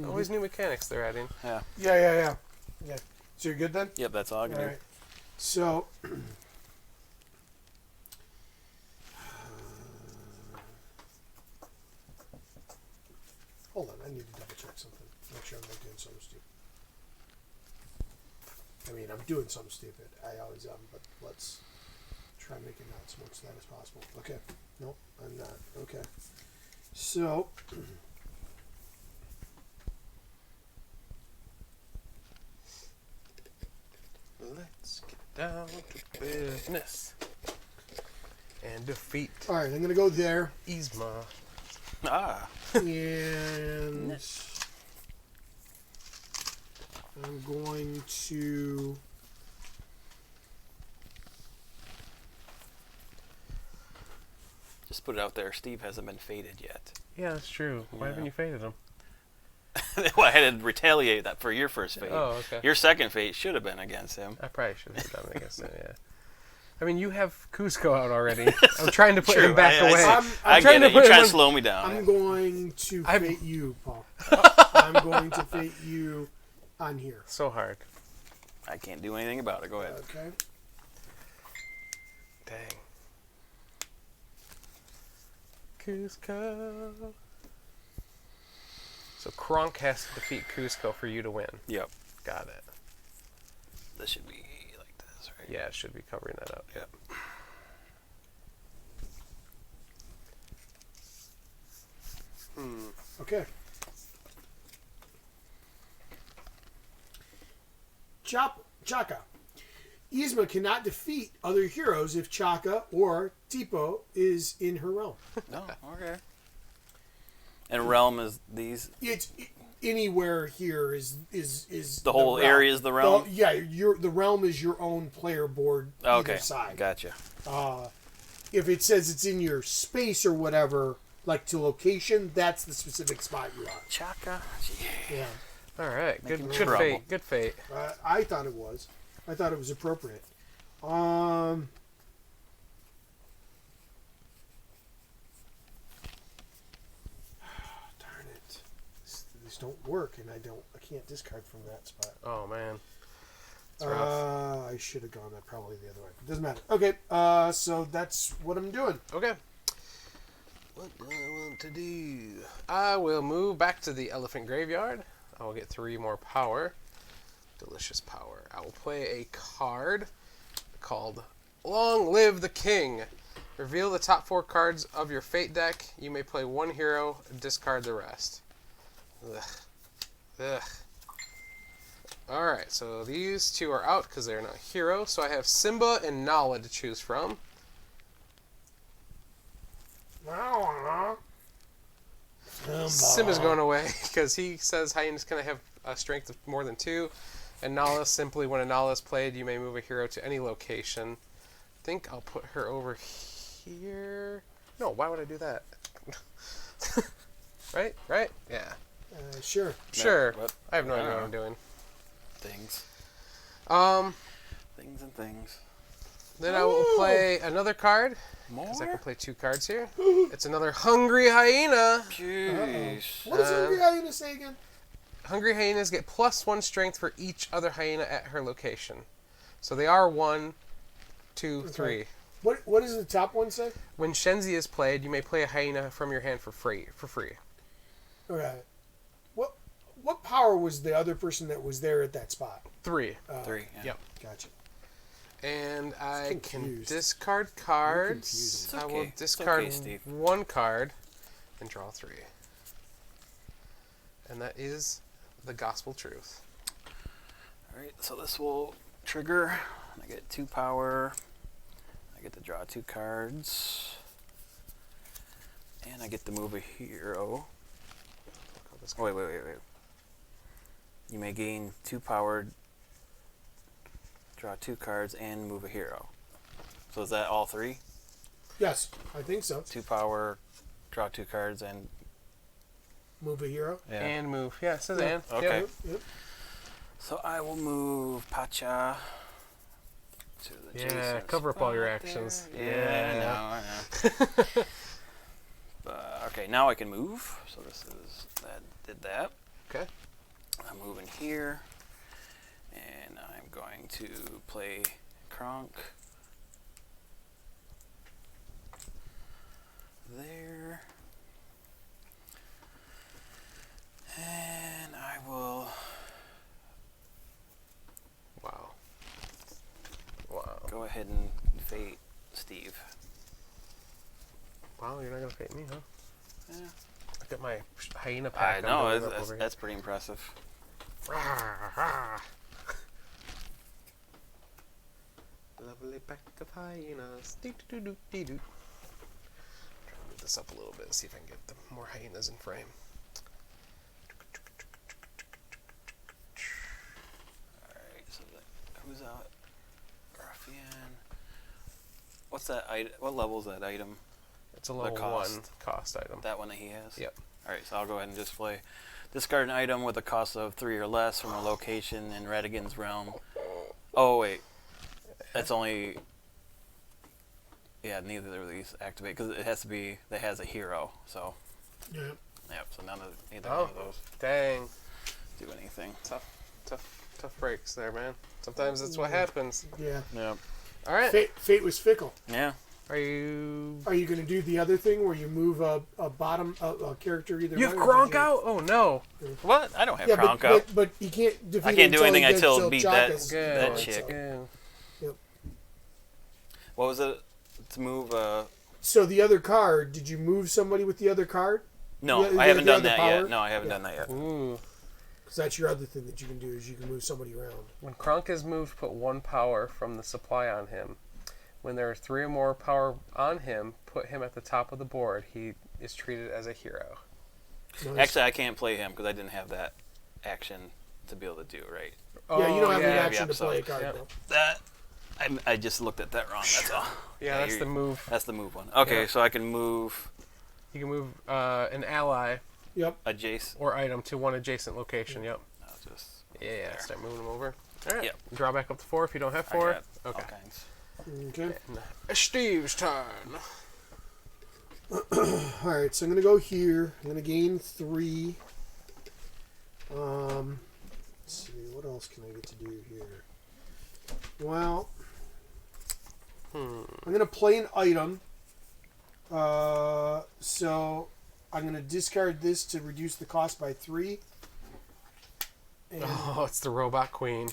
Always new mechanics they're adding. Yeah. Yeah. So you're good then? Yep, that's all I can All do. right. So. Hold on, I need to double check something. Make sure I'm not doing something stupid. I mean, I'm doing something stupid. I always am, but let's try making that as much of that as possible. Okay. Nope, I'm not. Okay. So. Let's get down to business. And defeat All right, I'm going to go there. Yzma. Ah. And I'm going to Just put it out there. Steve hasn't been faded yet. Yeah, that's true. Why haven't you faded him? Well, I had to retaliate that for your first fade. Oh, okay. Your second fade should have been against him. I probably should have done it against him, yeah. I mean, you have Cusco out already. I'm trying to put True, him back I- away. I trying get to it. put You're him trying on- to slow me down. I'm going to fate you, Paul. I'm going to fate you on here. So hard. I can't do anything about it. Go ahead. Okay. Dang. Cusco. So Kronk has to defeat Cusco for you to win. Yep. Got it. This should be like this, right? Yeah, it should be covering that up. Yep. Okay. Chaka. Yzma cannot defeat other heroes if Chaka or Tipo is in her realm. No, okay. And realm is these. It's anywhere here is The whole realm. area is the realm? The realm is your own player board Okay. either side. Gotcha. if it says it's in your space or whatever, like to location, that's the specific spot you are. Chaka. Yeah. All right. Good trouble. fate. Good fate. I thought it was. I thought it was appropriate. Darn it. These don't work, and I can't discard from that spot. Oh man. It's rough. I should have gone that probably the other way. It doesn't matter. Okay, so that's what I'm doing. Okay. What do I want to do? I will move back to the elephant graveyard. I will get 3 more power. Delicious power. I will play a card called Long Live the King. Reveal the top 4 cards of your fate deck. You may play 1 hero, discard the rest. Ugh. Ugh. Alright, so these 2 are out because they're not heroes. So I have Simba and Nala to choose from. Simba's going away because he says Hyena's going to have a strength of more than 2. And Nala, simply when a Nala is played, you may move a hero to any location. I think I'll put her over here. No, why would I do that? Right? Right? Yeah. Sure. Sure. What? I have no idea what I'm doing. Things. Things and things. Then I will play another card. More? Because I can play 2 cards here. It's another Hungry Hyena. Jeez. What does Hungry Hyena say again? Hungry Hyenas get +1 strength for each other hyena at her location. So they are 1, 2, 3. What does the top one say? When Shenzi is played, you may play a hyena from your hand for free. Okay. What power was the other person that was there at that spot? 3. 3. Yeah. Yep. Gotcha. And I can confused. discard cards. confused. It's I will okay. It's discard okay, Steve. 1 card and draw 3. And that is the gospel truth. Alright, so this will trigger. I get 2 power. I get to draw 2 cards. And I get to move a hero. Oh, wait. You may gain 2 power, draw 2 cards, and move a hero. So is that all 3? Yes, I think so. 2 power, draw 2 cards, and Move a hero. yeah. And move. Yeah, it says Yeah. and. Okay. Yep. Yep. So I will move Pacha to the Yeah, adjacent cover up all your spot actions. there. Yeah, I know. Okay, now I can move. So this is that. Did that. Okay. I'm moving here, and I'm going to play Kronk there, and I will Wow. go ahead and fate Steve. Wow, you're not going to fate me, huh? Yeah. Look at my hyena I pack. I'm know, building up over here. that's pretty impressive. Lovely pack of hyenas. Doo-doo-doo-doo-doo. Try to move this up a little bit and see if I can get the more hyenas in frame. Alright, so who's out? Ruffian. What's that item? What level is that item? It's a level cost. 1 cost item. That one that he has? Yep. Alright, so I'll go ahead and just play. Discard an item with a cost of 3 or less from a location in Radigan's realm. Oh, wait. That's only... Yeah, neither of these activate, because it has to be... that has a hero, so... Yep. Yep, so neither one of those Dang. do anything. Tough breaks there, man. Sometimes that's what happens. Yeah. Yep. All right. Fate was fickle. Yeah. Are you... Are you going to do the other thing where you move a character either You have way? or Gronk did you- out? Oh, no. What? I don't have Yeah, Kronk but, out. but you can't defeat I can't do anything until until beat Chaka's Good. that gone, chick. so. Good. Yep. What was it? To move... So the other card, did you move somebody with the other card? No, The- I haven't the done other that power? yet. No, I haven't Yeah. done that yet. Ooh. Because that's your other thing that you can do is you can move somebody around. When Kronk is moved, put 1 power from the supply on him. When there are 3 or more power on him, put him at the top of the board. He is treated as a hero. Nice. Actually, I can't play him because I didn't have that action to be able to do, right? Yeah, you don't have yeah. the action to so- play a card. Yep. No. That I just looked at that wrong. That's all. Yeah, that's the move. That's the move one. Okay, Yeah. so I can move You can move an ally Yep. a Jace. or item to one adjacent location. Yep. I'll just Yeah. Start moving them over. All right. Yep. Draw back up to 4 if you don't have I 4. got all Okay. kinds. Okay. Steve's turn. Alright, so I'm going to go here. I'm going to gain 3. Let's see, what else can I get to do here? Well, I'm going to play an item. So I'm going to discard this to reduce the cost by 3. And Oh, it's the Robot Queen.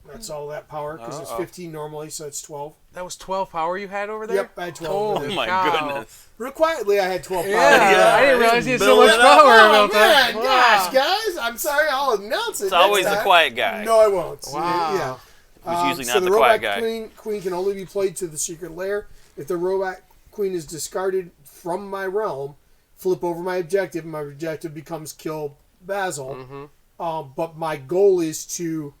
that's all that power, because it's 15 normally, so it's 12. That was 12 power you had over there? Yep, I had 12. Holy over Oh there. my cow. goodness. Real quietly, I had 12 power. Yeah, I didn't realize you had so build much it up. power Oh, about that. man, Wow. gosh, guys. I'm sorry, I'll announce it. It's always next the time. quiet guy. No, I won't. Wow. Yeah. Who's usually so not the the quiet robot guy. queen can only be played to the secret lair. If the robot queen is discarded from my realm, flip over my objective, and my objective becomes kill Basil. But my goal is to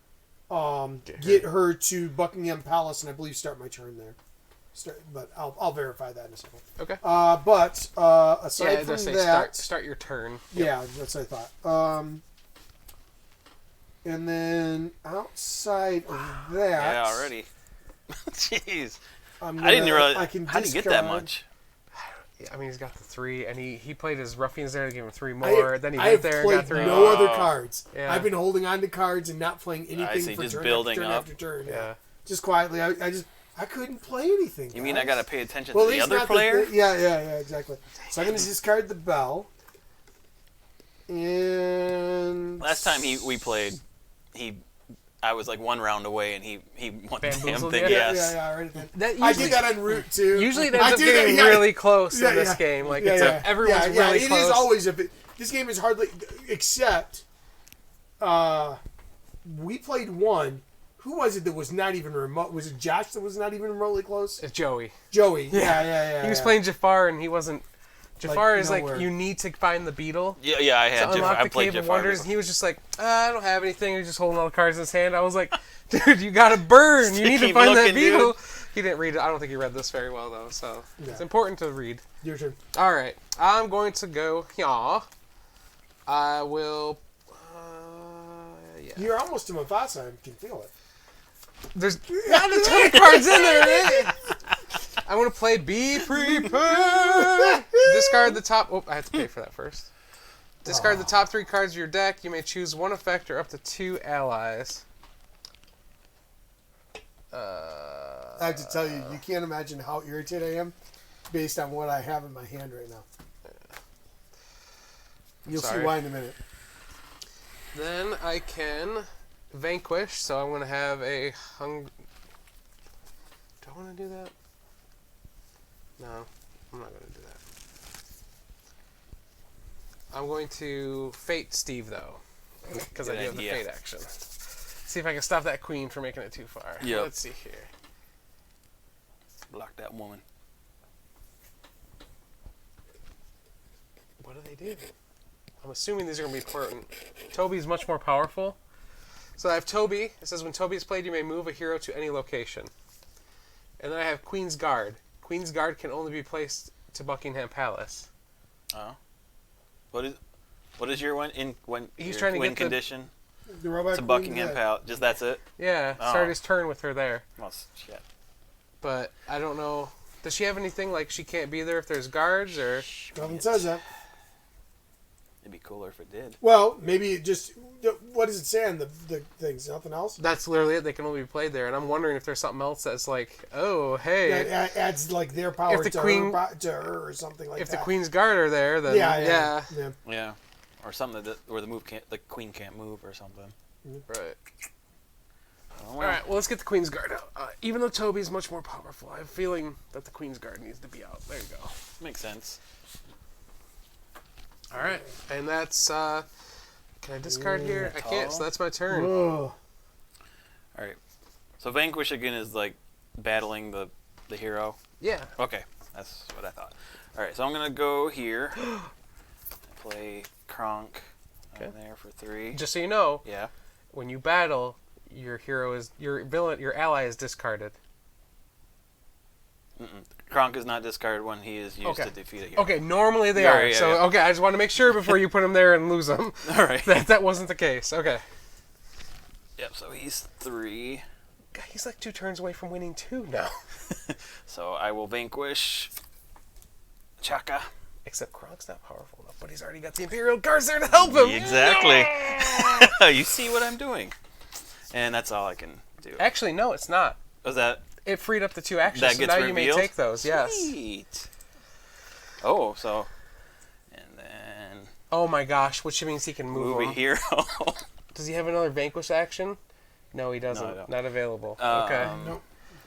get her to Buckingham Palace, and I believe start my turn there. But I'll verify that in a second. Okay. But aside Yeah, from just say that, start your turn. yeah, that's what I thought. And then outside of that, Yeah, already. Jeez. I I didn't realize. I can How did you get that discard- much? Yeah, I mean, he's got the 3, and he played his ruffians there to give him 3 I- more. Then he I went have there and played got 3. no other cards. Yeah. I've been holding on to cards and not playing anything see, for just turn building after turn up. after turn. Yeah. Just quietly. I couldn't play anything. You mean I guys. gotta pay attention Well, to at the least other not player? yeah, exactly. So I'm going to discard the bell. And Last time we played, I was like 1 round away, and he won the damn Bamboozled thing. you? Yes. Yeah, right. That I usually, did that on route too. usually it I ends up did that- getting yeah. really close Yeah, in this yeah. game. Like, Yeah, it's yeah. everyone's yeah, really it close. is always this game is hardly except we played one. Who was it that was not even remote? Was it Josh that was not even remotely close? It's Joey. Joey. Yeah. He was playing Jafar, and he wasn't. Jafar Like, is like, nowhere. you need to find the beetle Yeah, I had to unlock I the played Cave of Jafar Wonders, before. and he was just like, I don't have anything. He was just holding all the cards in his hand. I was like, dude, you gotta burn. You need to Keep find that looking, dude. beetle. He didn't read it. I don't think he read this very well, though, so it's important to read. Your turn. All right, I'm going to go here. I will. Yeah. You're almost to Mufasa. I can feel it. There's not a ton of cards in there. Eh? I'm going to play Be Prepared. Discard the top. Oh, I have to pay for that first. Discard the top 3 cards of your deck. You may choose 1 effect or up to 2 allies. I have to tell you, you can't imagine how irritated I am based on what I have in my hand right now. You'll Sorry. see why in a minute. Then I can vanquish. So I'm going to have a Do I want to do that? No, I'm not going to do that. I'm going to Fate Steve, though, because I do Good have the idea. Fate action. See if I can stop that queen from making it too far. Yep. Let's see here. Block that woman. What do they do? I'm assuming these are going to be important. Toby's much more powerful. So I have Toby. It says when Toby is played, you may move a hero to any location. And then I have Queen's Guard. Queen's Guard can only be placed to Buckingham Palace. Oh. What is your one in when He's your trying to win get the- condition The robot to queen, Buckingham yeah. Palace? Just that's it? Yeah, Oh. start his turn with her there. Well, shit. But I don't know. Does she have anything like she can't be there if there's guards or? Nothing says that. It'd be cooler if it did. Well, maybe it just. What does it say on the things? Nothing else? That's literally it. They can only be played there, and I'm wondering if there's something else that's like, oh, hey, That adds like their power If the to, queen- to her or something like if that. the Queen's Guard are there, then yeah. Yeah. Or something where the queen can't move or something. Right. Oh, All right, well, let's get the Queen's Guard out. Even though Toby's much more powerful, I have a feeling that the Queen's Guard needs to be out. There you go. Makes sense. All right, and that's. Can I discard here? I can't, so that's my turn. Oh. All right. So Vanquish again is like battling the hero. Yeah. Okay, that's what I thought. All right, so I'm gonna go here. Play Kronk Okay. on there for 3. Just so you know, Yeah. when you battle, your hero is your villain. Your ally is discarded. Kronk is not discarded when he is used to defeat a hero. Okay, normally they Yeah, are. yeah, so yeah. okay, I just want to make sure before you put him there and lose him. All right. That wasn't the case. Okay. Yep. So he's 3. God, he's like 2 turns away from winning 2 now. So I will vanquish Chaka. Except Kronk's not powerful enough, but he's already got the Imperial Guards there to help him. Exactly. You see what I'm doing, and that's all I can do. Actually, no, it's not. Was that? It freed up the 2 actions, That so gets now you may revealed? take those. Yes. Sweet. Oh, so, and then Oh my gosh, which means he can move movie him. hero. Does he have another vanquish action? No, he doesn't. No, I don't. Not available. Okay. Nope.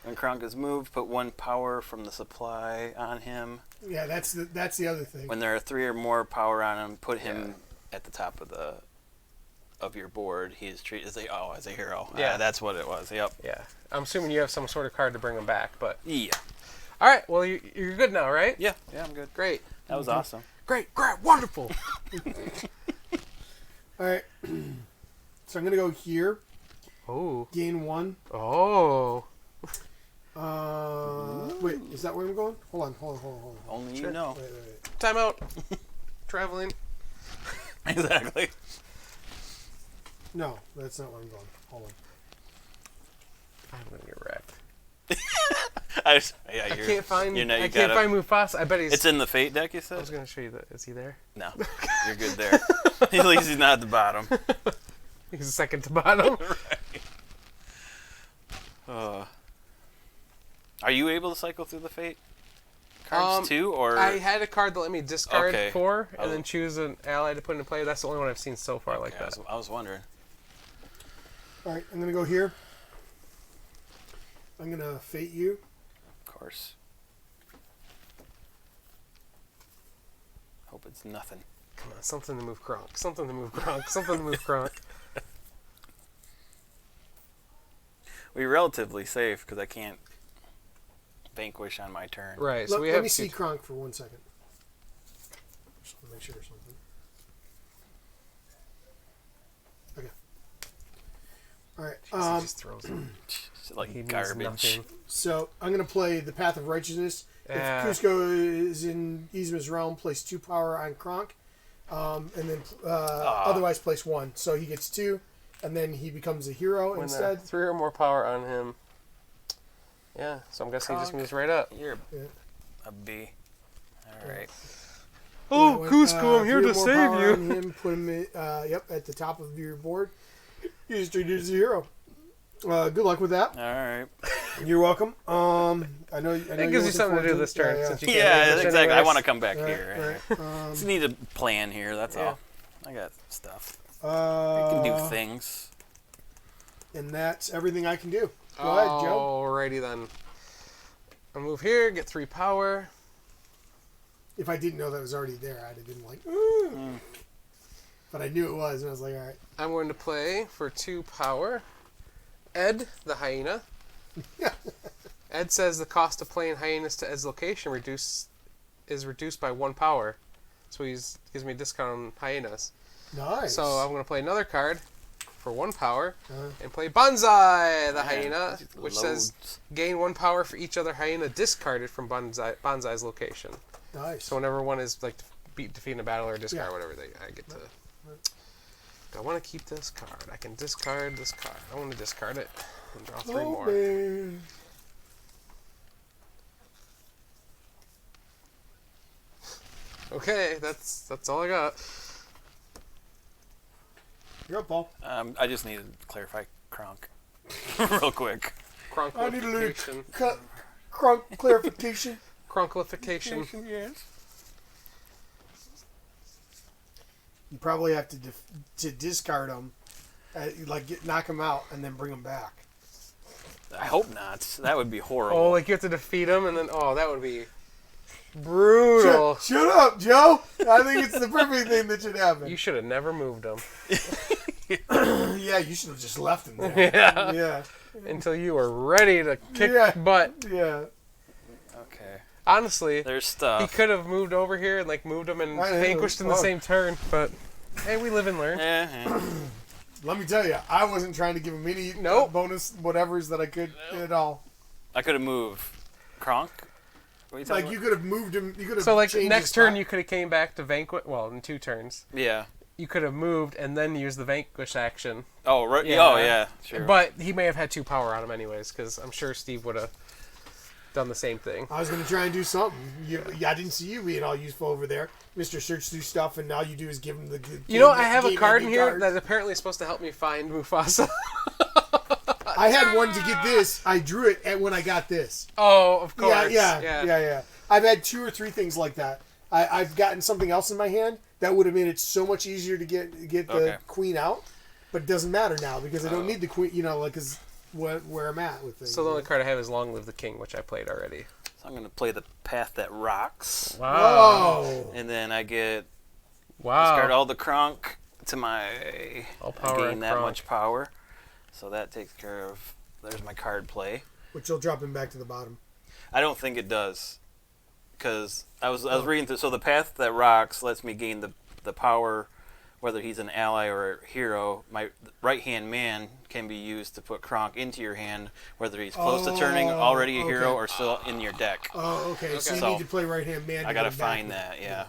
When Kronk is moved, put 1 power from the supply on him. Yeah, that's the other thing. When there are 3 or more power on him, put him at the top of your board. He is treated as a hero. Yeah. That's what it was. Yep. Yeah. I'm assuming you have some sort of card to bring him back, but... Yeah. All right, well, you're good now, right? Yeah. Yeah, I'm good. Great. That was awesome. Great, wonderful. All right. So I'm gonna go here. Oh. Gain 1. Oh. Wait, is that where I'm going? Hold on. Only Sure. you know. Wait. Time out. Traveling. Exactly. No, that's not where I'm going. Hold on. I'm gonna get wrecked. I I can't find. you know, you I can't gotta- find Mufasa. I bet he's. It's in the Fate deck, you I said? was gonna show you that. Is he there? No. You're good there. At least he's not at the bottom. He's second to bottom. Are you able to cycle through the Fate cards too, or I had a card that let me discard Okay. 4 and Oh. then choose an ally to put into play. That's the only one I've seen so far like Okay, that. I was wondering. All right, I'm gonna go here. I'm gonna fate you. Of course. Hope it's nothing. Come on, something to move Kronk. Something to move Kronk. Something to move Kronk. We're relatively safe because I can't vanquish on my turn. Right. So Let, we let have me two- see Kronk for 1 second. Just want to make sure or something. Okay. All right. He just throws him. It's like He means garbage. nothing. So I'm gonna play the Path of Righteousness. Yeah. If Cusco is in Yzma's realm, place 2 power on Kronk, and then otherwise place 1. So he gets 2, and then he becomes a hero When instead. 3 or more power on him. Yeah. So I'm guessing he just Kronk. moves right up. You're Yeah. a B. All right. Oh, When, Cusco, I'm here 3 to or more save power you. On him, put him at the top of your board. He's treated as a hero. Good luck with that. All right. You're welcome. I know. It gives you something to do this turn since you can't Yeah, vanquish exactly. I anyways. want to come back Right, here. right. Just need a plan here. That's Yeah. all. I got stuff. I can do things. And that's everything I can do. Go ahead, Joe. Alrighty then. I'll move here, get 3 power. If I didn't know that was already there, I'd have been like, but I knew it was, and I was like, all right. I'm going to play for 2 power. Ed, the hyena. Ed says the cost of playing hyenas to Ed's location is reduced by 1 power. So gives me a discount on hyenas. Nice. So I'm going to play another card for 1 power and play Bonsai, the hyena, which says gain 1 power for each other hyena discarded from Bonsai's location. Nice. So whenever one is like defeat in a battle or discard, Yeah. whatever, I get to. Do I want to keep this card? I can discard this card. I want to discard it and draw 3 more. Man. Okay, that's all I got. You're up, Paul. I just need to clarify Kronk real quick. I need a little Cronklification. Kronk clarification. Cronklification. Yes. You probably have to discard them, knock them out, and then bring them back. I hope not. That would be horrible. Oh, like you have to defeat him, and then that would be brutal. Shut up, Joe. I think it's the perfect thing that should happen. You should have never moved him. Yeah, you should have just left him there. Yeah. Yeah. Until you were ready to kick Yeah. butt. Yeah. Okay. Honestly, There's he stuff. could have moved over here and moved him and I know. vanquished in the Oh. same turn, but hey, we live and learn. Yeah. Let me tell you, I wasn't trying to give him any bonus whatevers that I could at all. I could have moved Kronk. What are you talking Like, you could have moved him. You could have. So, like, changed next his turn spot. you could have came back to Vanquish. Well, in 2 turns. Yeah. You could have moved and then used the Vanquish action. Oh, right. Yeah. Oh, yeah. Sure. But he may have had 2 power on him anyways, because I'm sure Steve would have done the same thing. I was going to try and do something. I didn't see you being all useful over there. Mr. Search through stuff, and all you do is give him the... You know, I have a card in here that apparently is supposed to help me find Mufasa. I had one to get this. I drew it when I got this. Oh, of course. Yeah. I've had 2 or 3 things like that. I've gotten something else in my hand that would have made it so much easier to get the queen out, but it doesn't matter now because I don't need the queen, because where I'm at with things. So the only card I have is Long Live the King, which I played already. So I'm going to play the Path That Rocks. Wow. Whoa. And then I get... Discard all the Kronk to my... All power gain that Kronk. much power. So that takes care of... There's my card play. Which will drop him back to the bottom. I don't think it does. Because I was reading through... So the Path That Rocks lets me gain the power... Whether he's an ally or a hero, my right-hand man can be used to put Kronk into your hand, whether he's close to turning, already a hero, or still in your deck. Oh, okay. So you need to play right-hand man. I gotta find that, yeah.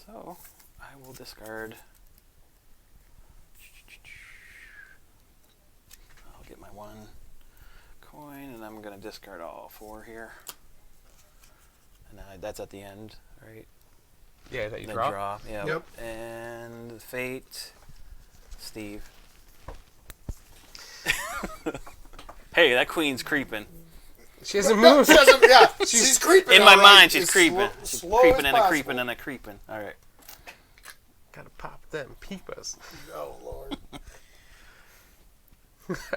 So, I will discard... I'll get my 1 coin, and I'm gonna discard all 4 here. And that's at the end, right? Yeah, that you Then draw. Yeah. Yep. And Fate, Steve. Hey, that queen's creeping. She hasn't moved. She's creeping. In my all right. mind, she's As creeping. She's She's creeping and a possible. creeping and a creeping. All right. Gotta pop them peepers. Oh, Lord.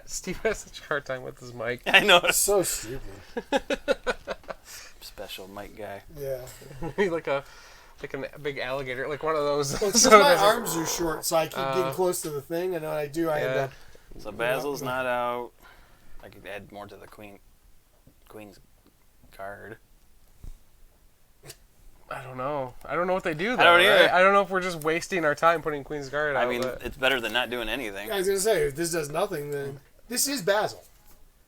Steve has such a hard time with his mic. I know. So stupid. Special mic guy. Yeah. like a big alligator, like one of those. Well, so my there's a- arms are short, so I keep getting close to the thing, and when I do, I end up... So Basil's not out. I could add more to the queen's card. I don't know. I don't know what they do. Though, I don't either. right? I don't know if we're just wasting our time putting Queen's Guard out. I mean, but... it's better than not doing anything. I was going to say, if this does nothing, then... This is Basil.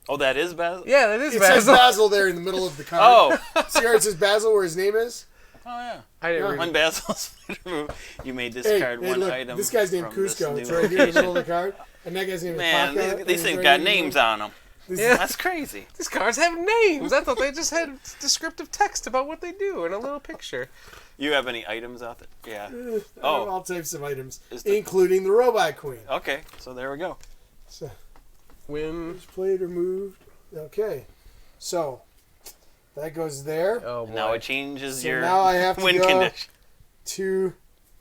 Oh, that is Basil? yeah, that is It says Basil. Basil there in the middle of the card. Oh. See how it says Basil where his name is? Oh, yeah. I didn't read When it. Basil's you may discard one look, item. this guy's named from this Cusco. new It's right here in the location. middle of the card. And that guy's name is Man, Paco. these things got names on them. Yeah. That's crazy. These cards have names. I thought they just had descriptive text about what they do and a little picture. You have any items out there? Yeah. Oh. Oh. All types of items, Is the- including the Robot Queen. Okay, so there we go. So, Win. it's played or moved. Okay. So, that goes there Oh boy. Now it changes So your now I have to win go- condition. to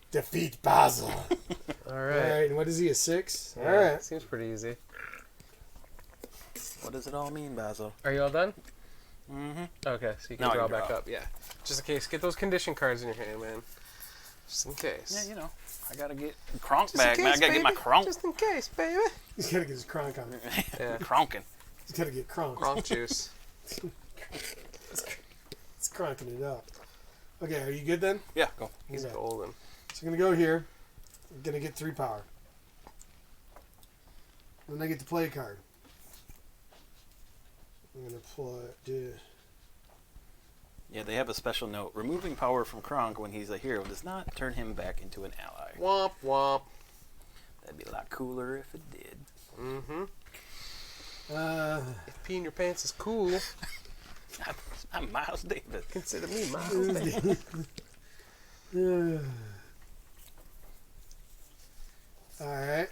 defeat Basil. All All right. right, and what is he, a 6? Yeah, All right. Seems pretty easy. What does it all mean, Basil? Are you all done? Mm-hmm. Okay, so you can No, draw you back draw. up. Yeah. Just in case. Get those condition cards in your hand, man. Just in case. Yeah, you know, I gotta get Kronk Just back, in man. I case, gotta get my baby. Kronk. Just in case, baby. He's got to get his Kronk on. Yeah. Kronkin. He's got to get Kronk. Gronk juice. He's cronking it up. Okay, are you good then? Yeah, go. He's Okay. golden. So I'm going to go here. I'm going to get 3 power. Then I get to play a card. I'm going to play... Yeah, they have a special note. Removing power from Kronk when he's a hero does not turn him back into an ally. Womp womp. That'd be a lot cooler if it did. Mm-hmm. If peeing your pants is cool, I'm Miles Davis. consider me Miles Davis. Alright.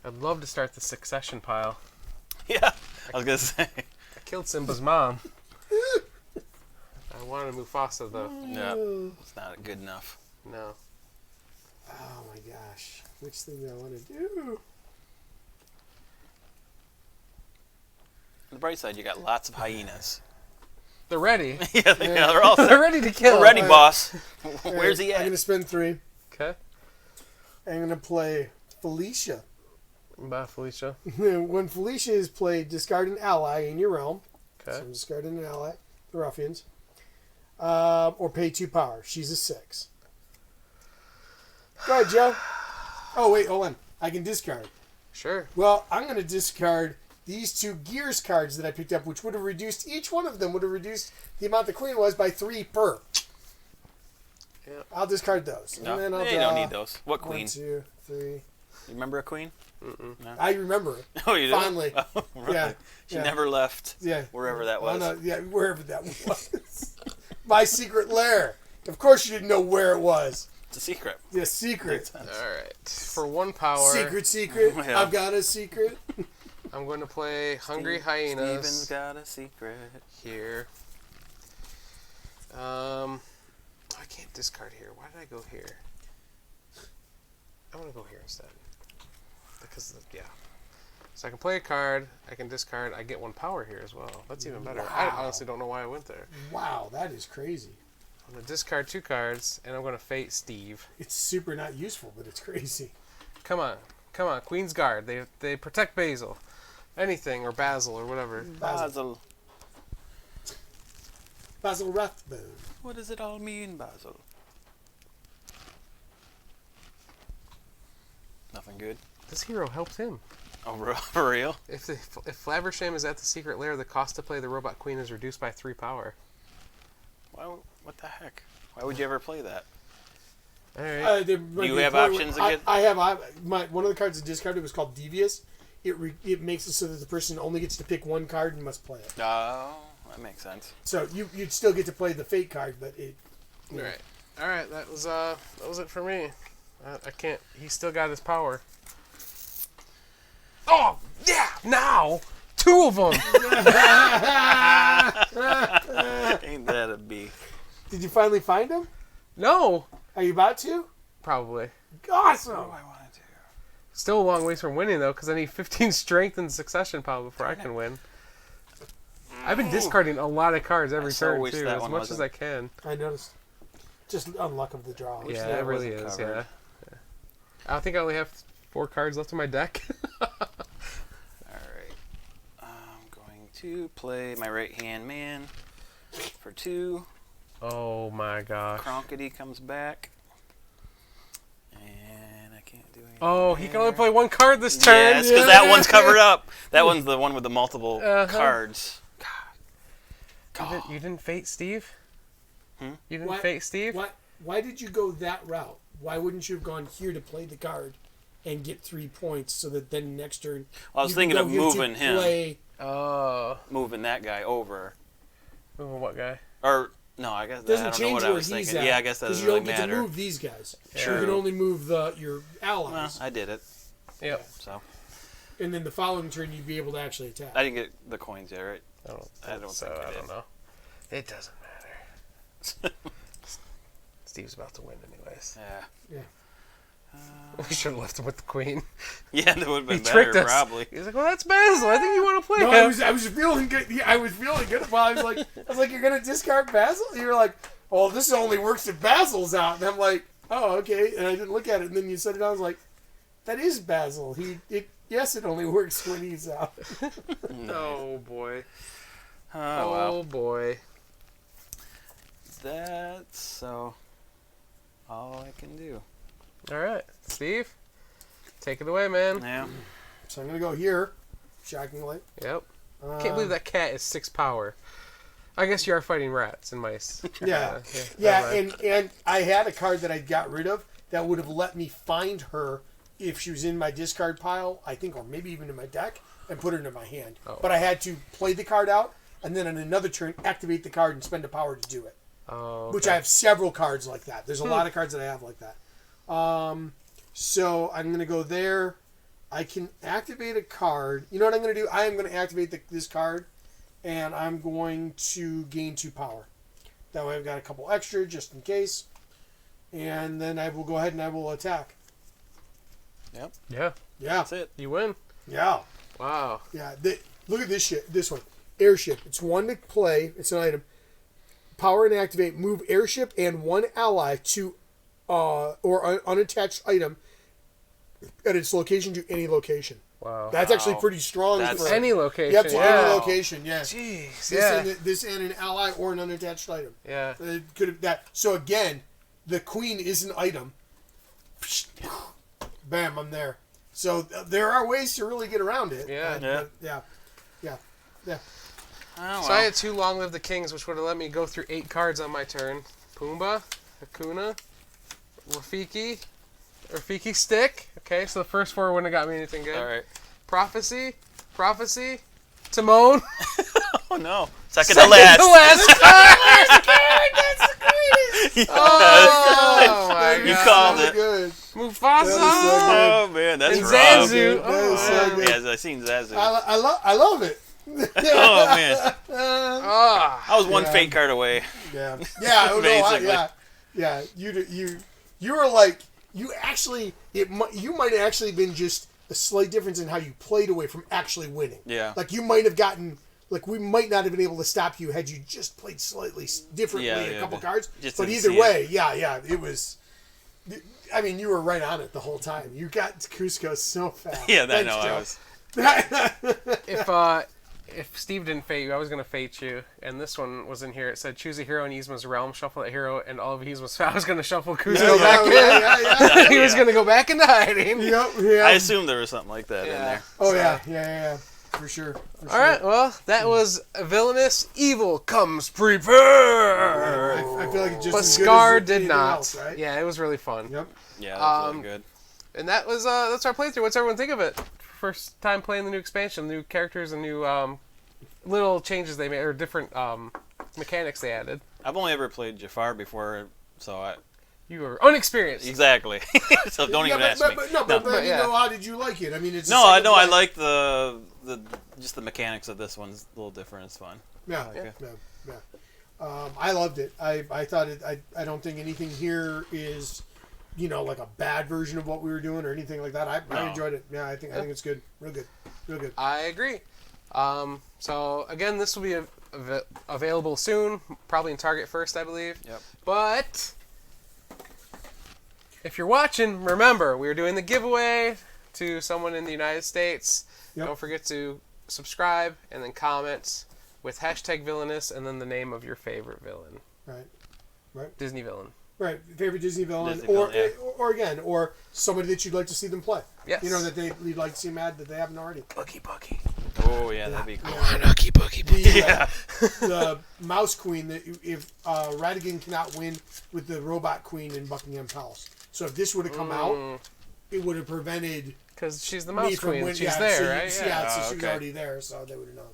I'd love to start the succession pile. Yeah, I was gonna say. I killed Simba's mom. I wanted Mufasa though. No, it's not good enough. No. Oh my gosh. Which thing do I want to do? On the bright side, you got lots of hyenas. They're ready. Yeah, they're all They're set. ready to kill. We're ready, Alright. boss. Alright, Where's he I'm going at? to spend 3. Okay. I'm going to play Felicia. Bye, Felicia. When Felicia is played, discard an ally in your realm. Okay. So I'm discarding an ally, the ruffians. Or pay 2 power. She's a 6. Go ahead, Joe. Oh, wait, hold on. I can discard. Sure. Well, I'm going to discard these 2 Gears cards that I picked up, which would have reduced, each one of them would have reduced the amount the Queen was by 3 per. Yep. I'll discard those. No, And then I'll you draw don't need those. What queen? 1, 2, 3. You remember a queen? Mm-mm. No. I remember it. Oh, you do? Fondly. Oh, right. Yeah. She Yeah. never left Yeah. wherever that was. Oh, no, yeah, wherever that was. My secret lair. Of course you didn't know where it was. It's a secret. Yeah, secret. All right. For 1 power, Secret. Yeah. I've got a secret. I'm going to play Hungry Steven's Hyenas got a secret. here. I can't discard here. Why did I go here? I want to go here instead. Because, yeah. So I can play a card, I can discard, I get 1 power here as well. That's even better. I Wow. honestly don't know why I went there. Wow, that is crazy. I'm going to discard 2 cards, and I'm going to Fate Steve. It's super not useful, but it's crazy. Come on. Queen's Guard. They protect Basil. Anything, or Basil, or whatever. Basil. Basil Rathbone. What does it all mean, Basil? Nothing good. This hero helps him. Oh, for real? If Flaversham is at the secret lair, the cost to play the Robot Queen is reduced by 3 power. What the heck? Why would you ever play that? All right. You have options again? I have one of the cards I discarded was called Devious. It makes it so that the person only gets to pick 1 card and must play it. Oh, that makes sense. So you'd still get to play the Fate card, but it. All right. That was it for me. I can't. He's still got his power. Oh yeah! Now 2 of them. Ain't that a bee? Did you finally find him? No. Are you about to? Probably. Awesome. Oh, I wanted to. Still a long ways from winning though, because I need 15 strength and succession power before I can win. I've been discarding a lot of cards every I so turn wish too, that as one much as wasn't- I can. I noticed. Just unluck of the draw. Yeah, that it really wasn't is. covered. Yeah. I think I only have 4 cards left in my deck. Alright. I'm going to play my right-hand man for 2. Oh my gosh. Cronkety comes back. And I can't do anything. Oh, he can only there. play 1 card this turn. Yes, because that one's covered up. That one's the one with the multiple Uh-huh. cards. You didn't Fate Steve? Hmm? You didn't Fate Steve? Why did you go that route? Why wouldn't you have gone here to play the card and get 3 points so that then next turn I was you thinking can of go here to moving him. play- Oh. Moving that guy over. What guy? Or, no, I guess Doesn't I don't know change what I where was he's thinking. at. Yeah, I guess that doesn't you really don't get matter. to move these guys. Sure. You can only move your Well, allies, I did it. Yep. So and then the following turn you'd be able to actually attack. I didn't get the coins yet, right? I don't I don't so. think I I did. don't know. It doesn't matter. Steve's about to win anyways. Yeah. We should have left him with the queen. Yeah, that would have He been tricked better, us. probably. He was like, "Well, that's Basil. I think you want to play No, him." I was feeling good. Yeah, I was feeling good. Well, I was like, you're gonna discard Basil? You're like, oh, this only works if Basil's out. And I'm like, oh, okay. And I didn't look at it. And then you said it. I was like, that is Basil. Yes, it only works when he's out. Oh boy. Oh, well. Oh boy. That's so all I can do. All right, Steve, take it away, man. Yeah. So I'm gonna go here. Shockingly. Yep. Can't believe that cat is 6 power. I guess you are fighting rats and mice. Yeah. never mind. and I had a card that I got rid of that would have let me find her if she was in my discard pile, I think, or maybe even in my deck, and put her into my hand. Oh. But I had to play the card out, and then on another turn, activate the card and spend a power to do it. Oh, okay. Which I have several cards like that. There's a lot of cards that I have like that. So I'm going to go there. I can activate a card. You know what I'm going to do? I am going to activate this card, and I'm going to gain 2 power. That way I've got a couple extra just in case. And then I will go ahead and I will attack. Yep. Yeah, Yeah. That's it. you win. Yeah. Wow. Yeah. Look at this shit. This one. Airship. It's 1 to play. It's an item. Power and activate. Move airship and 1 ally to or unattached item at its location to any location. Wow. That's actually pretty strong. That's- for Any location. Yep, to yeah. any location. Yeah. Jeez. This, Yeah. this and an ally or an unattached item. Yeah. It could have that. So again, the queen is an item. Bam! I'm there. So there are ways to really get around it. Yeah. Yeah. Oh, So I had 2 Long Live the Kings, which would have let me go through 8 cards on my turn. Pumbaa, Hakuna, Rafiki Stick. Okay, so the first 4 wouldn't have got me anything good. All right. Prophecy, Timon. Oh no. Second to last. Oh my You god. called So it. good. Mufasa. That is so good. Oh man, that's And rough. Zanzu. That is so good. Yeah, I seen Zazu. I love it. Oh man, Ah. I was one Yeah. fate card away. Yeah. Yeah. Oh, no, Basically. yeah. You were like you actually you might have actually been just a slight difference in how you played away from actually winning. Yeah. Like you might have gotten like we might not have been able to stop you had you just played slightly differently a couple but cards. just But didn't either see way, yeah, it was. I mean, you were right on it the whole time. You got Cusco so fast. Yeah, I Thanks, know. I Joe. was. If Steve didn't fate you, I was gonna fate you, and this one was in here. It said choose a hero in Yzma's realm, shuffle that hero, and all of Yzma's. I was gonna shuffle Cusco back in. Yeah. He was gonna go back into hiding. Yep. I assumed there was something like that in there. Oh yeah. For sure. All right, well, that was Villainous. Evil comes prepared. I feel like it just But as good Scar as did anything not. else, right? Yeah, it was really fun. Yep. Yeah, that's really good. And that was that's our playthrough. What's everyone think of it? First time playing the new expansion, new characters, and new little changes they made, or different mechanics they added. I've only ever played Jafar before, so You were unexperienced. exactly. So don't even ask me. But yeah. how did you like it? I mean, it's No, I know. I like the just the mechanics of this one's a little different. It's fun. Yeah, like it. yeah. I loved it. I thought it. I don't think anything here is, like a bad version of what we were doing or anything like that. I No. enjoyed it. Yeah, I think it's good. Real good. I agree. So again, this will be available soon, probably in Target first, I believe. Yep. But if you're watching, remember we are doing the giveaway to someone in the United States. Yep. Don't forget to subscribe and then comment with #Villainous and then the name of your favorite villain. Right. Disney villain. Right. Favorite Disney villain, Disney villain, or somebody that you'd like to see them play. Yes. That you'd like to see mad that they haven't already. Boogie. Oh yeah, that'd be cool. The Mouse Queen, that if Ratigan cannot win with the Robot Queen in Buckingham Palace. So if this would have come out, it would have prevented Because she's the me mouse from queen. winning. She's there, right? Yeah, so Oh, she was okay. already there, so they would have known.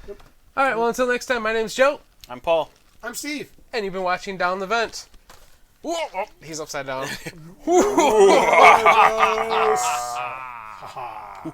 Yeah. All right. Well, until next time, my name's Joe, I'm Paul. I'm Steve. and you've been watching Down the Vent. Whoa, he's upside down. Haha.